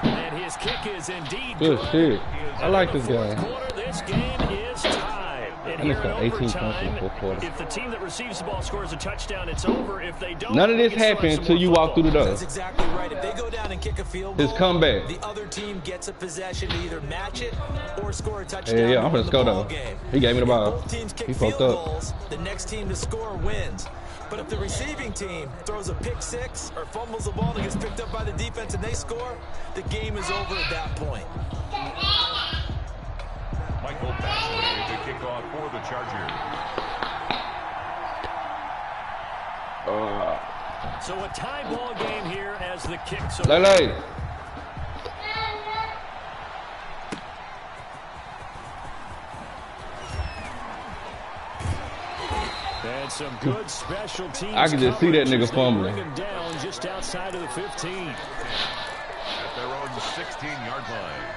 And his kick is indeed good. Shit. I like this guy. This game is tied. And I here in 18 points overtime, in the 4th quarter. if the team that receives the ball scores a touchdown, it's over. If they don't, None of this happens until you walk through the door. That's exactly right. If they go down and kick a field goal, His comeback. the other team gets a possession to either match it or score a touchdown. Yeah, I'm gonna go though. He gave me the ball. Both teams kick He field fucked up. goals. The next team to score wins. But if the receiving team throws a pick 6 or fumbles the ball that gets picked up by the defense and they score, the game is over at that point. Michael Batchley to kick off for the Chargers. So a tie ball game here as the kicks are. Lele. And some good special teams. I can just see that nigga fumbling. Bring him down just outside of the 15. At their own 16-yard line.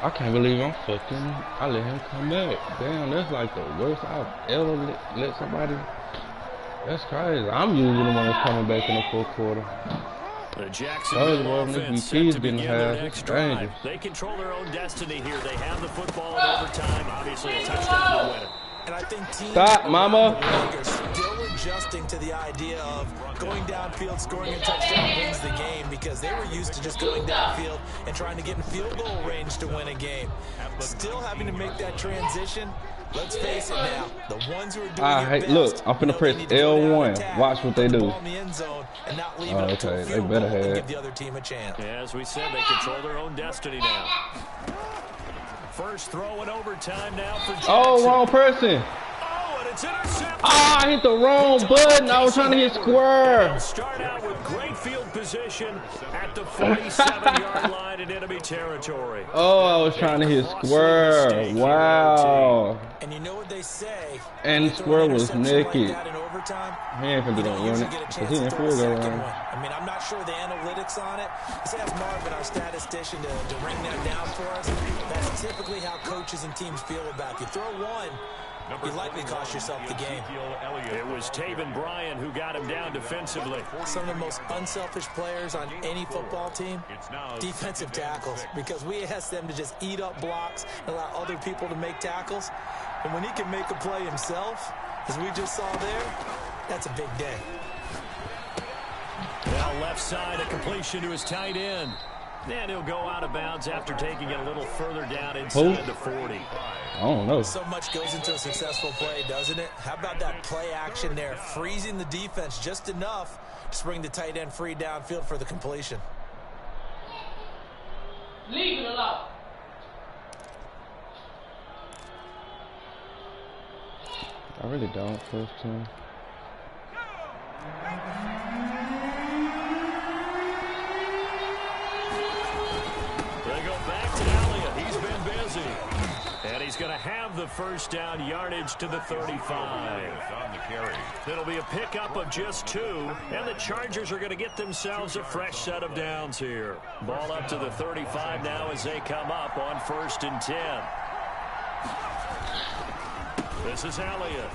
I can't believe I let him come back. Damn, that's like the worst I've ever let somebody. That's crazy. I'm usually the one that's coming back in the fourth quarter. The Jacksonville offense set to begin their next drive. They control their own destiny here. They have the football in overtime. Obviously, a touchdown to win it. And I think teams Mama. still adjusting to the idea of going downfield, scoring a touchdown wins the game, because they were used to just going downfield and trying to get in field goal range to win a game. Still having to make that transition. Let's face it now, the ones who are doing it look, best, I'm finna press L1. Watch what they do. Okay, they better have it. Give the other team a chance. Yeah, as we said, they control their own destiny now. First throw in overtime now for Jackson. Oh, wrong person. Oh, and it's intercepted. Ah, I hit the wrong button. I was trying to hit square. They'll start out with great field position at the 47-yard line in enemy territory. Oh, I was trying to hit square. Wow. And you know what they say. And square was naked. Like in overtime, he ain't gonna do no run it. He didn't feel that one. I mean, I'm not sure the analytics on it. Let's ask Marvin, our statistician, to ring that down for us. That's typically how coaches and teams feel about you. Throw one, you likely cost yourself the game. It was Taven Bryan who got him down defensively. Some of the most unselfish players on any football team, defensive tackles, because we ask them to just eat up blocks and allow other people to make tackles. And when he can make a play himself, as we just saw there, that's a big day. Now left side, a completion to his tight end. And he'll go out of bounds after taking it a little further down inside the 40. I don't know. So much goes into a successful play, doesn't it? How about that play action there, freezing the defense just enough to bring the tight end free downfield for the completion. Leave it alone. I really don't first team. They go back to Elliott. He's been busy. And he's going to have the first down yardage to the 35. On the carry. It'll be a pickup of just 2. And the Chargers are going to get themselves a fresh set of downs here. Ball up to the 35 now as they come up on 1st and 10. This is Elliott.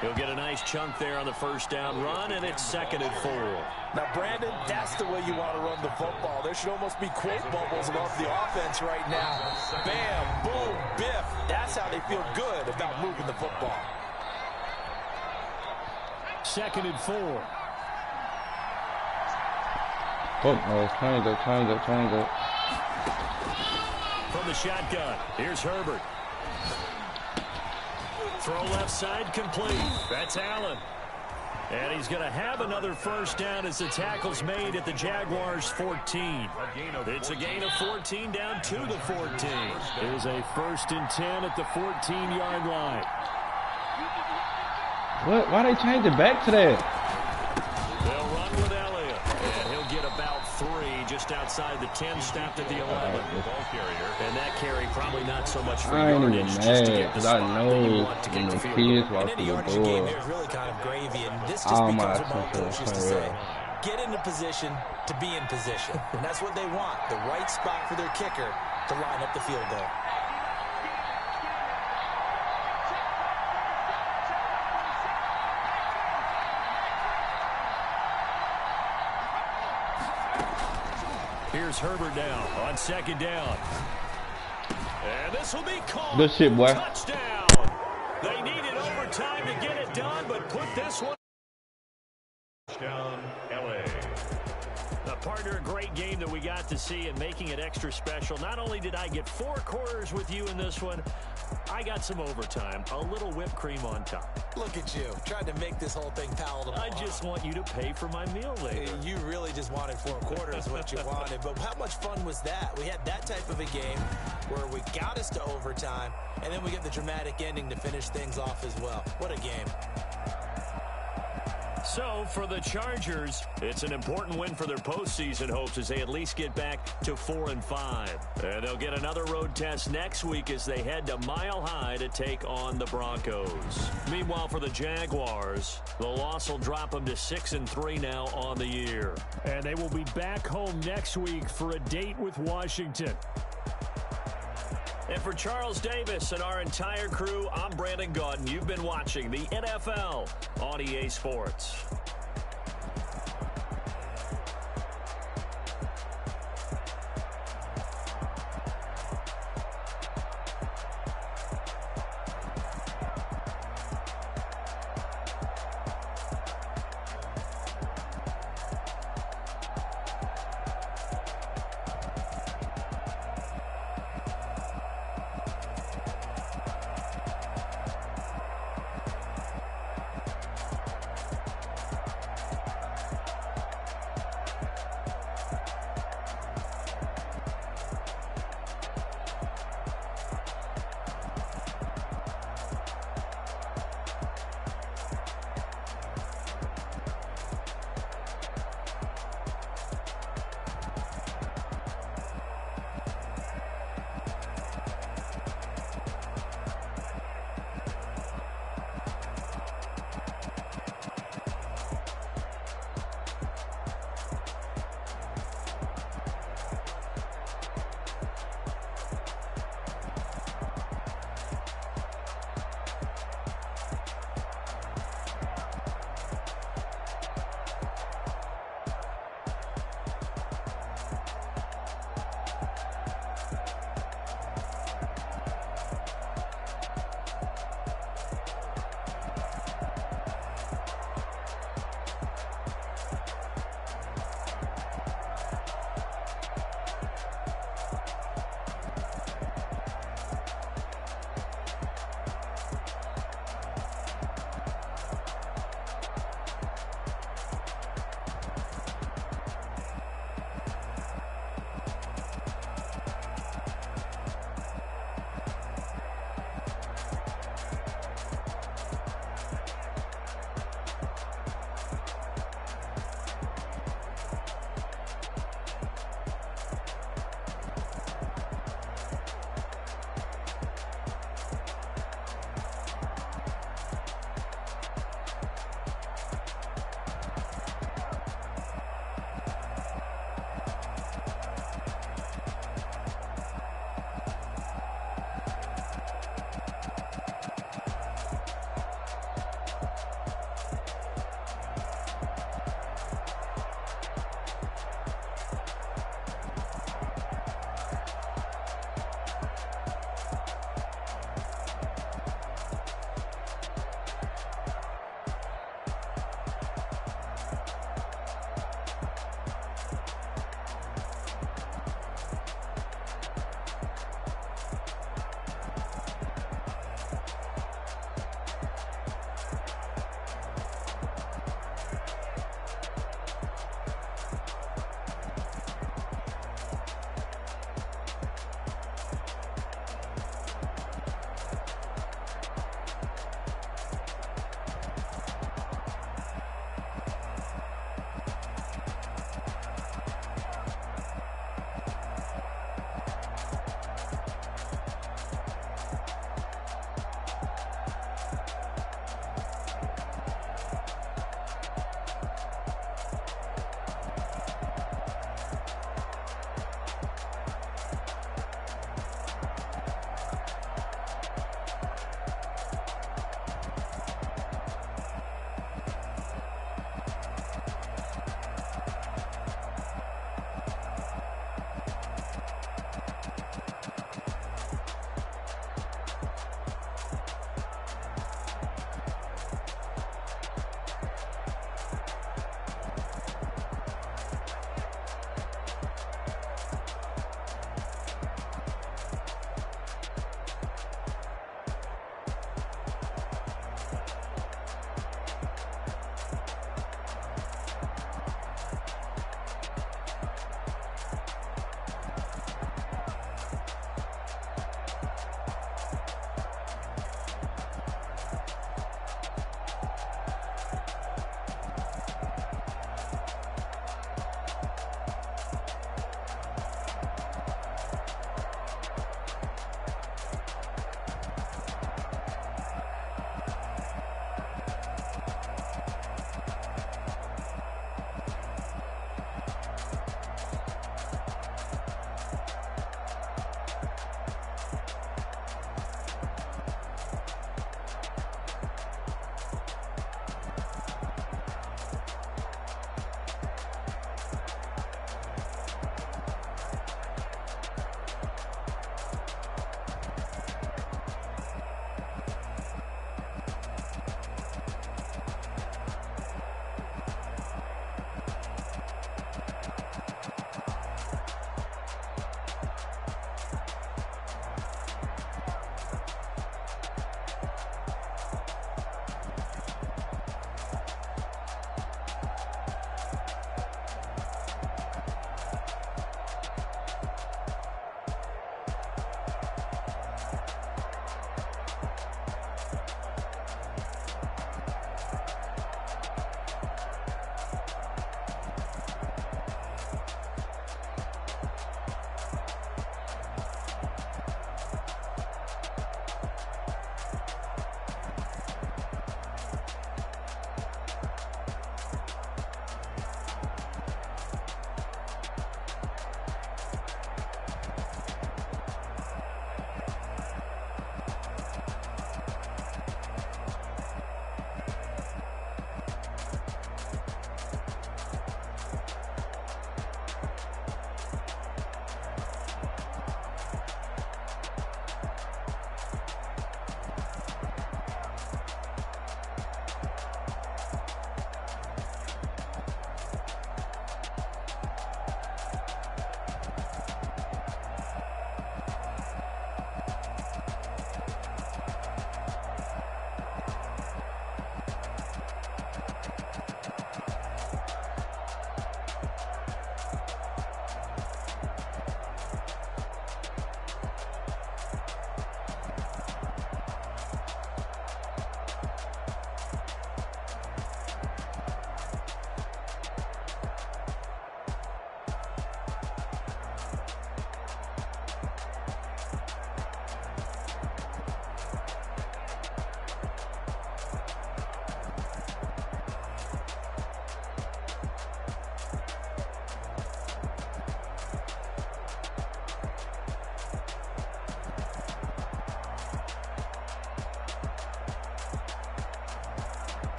He'll get a nice chunk there on the first down run, and it's 2nd and 4. Now, Brandon, that's the way you want to run the football. There should almost be quote bubbles above the offense right now. Bam, boom, biff. That's how they feel good about moving the football. 2nd and 4. Oh, no, change it. From the shotgun, here's Herbert. Throw left side complete. That's Allen. And he's going to have another first down as the tackle's made at the Jaguars' 14. It's a gain of 14 down to the 14. It was a 1st and 10 at the 14-yard line. What? Why they change it back to that? They'll run with Elliott. And he'll get about 3 just outside the 10, stopped at the 11. And that carry probably not so much for yardage, just to get the spot that you want to get the field. And any yardage you gain there is really kind of gravy, and this just becomes what my coach used to say. Get into position to be in position. And that's what they want, the right spot for their kicker to line up the field goal. Here's Herbert now on 2nd down. And this will be called. Good shit, boy. Touchdown. They needed overtime to get it done, but put this one. Touchdown, LA. Partner, a great game that we got to see and making it extra special. Not only did I get 4 quarters with you in this one, I got some overtime, a little whipped cream on top. Look at you, trying to make this whole thing palatable. I just want you to pay for my meal later. You really just wanted 4 quarters, what you wanted. But how much fun was that? We had that type of a game where we got us to overtime, and then we get the dramatic ending to finish things off as well. What a game. So, for the Chargers, it's an important win for their postseason hopes as they at least get back to 4-5. And they'll get another road test next week as they head to Mile High to take on the Broncos. Meanwhile, for the Jaguars, the loss will drop them to 6-3 now on the year. And they will be back home next week for a date with Washington. And for Charles Davis and our entire crew, I'm Brandon Gaudin. You've been watching the NFL on EA Sports.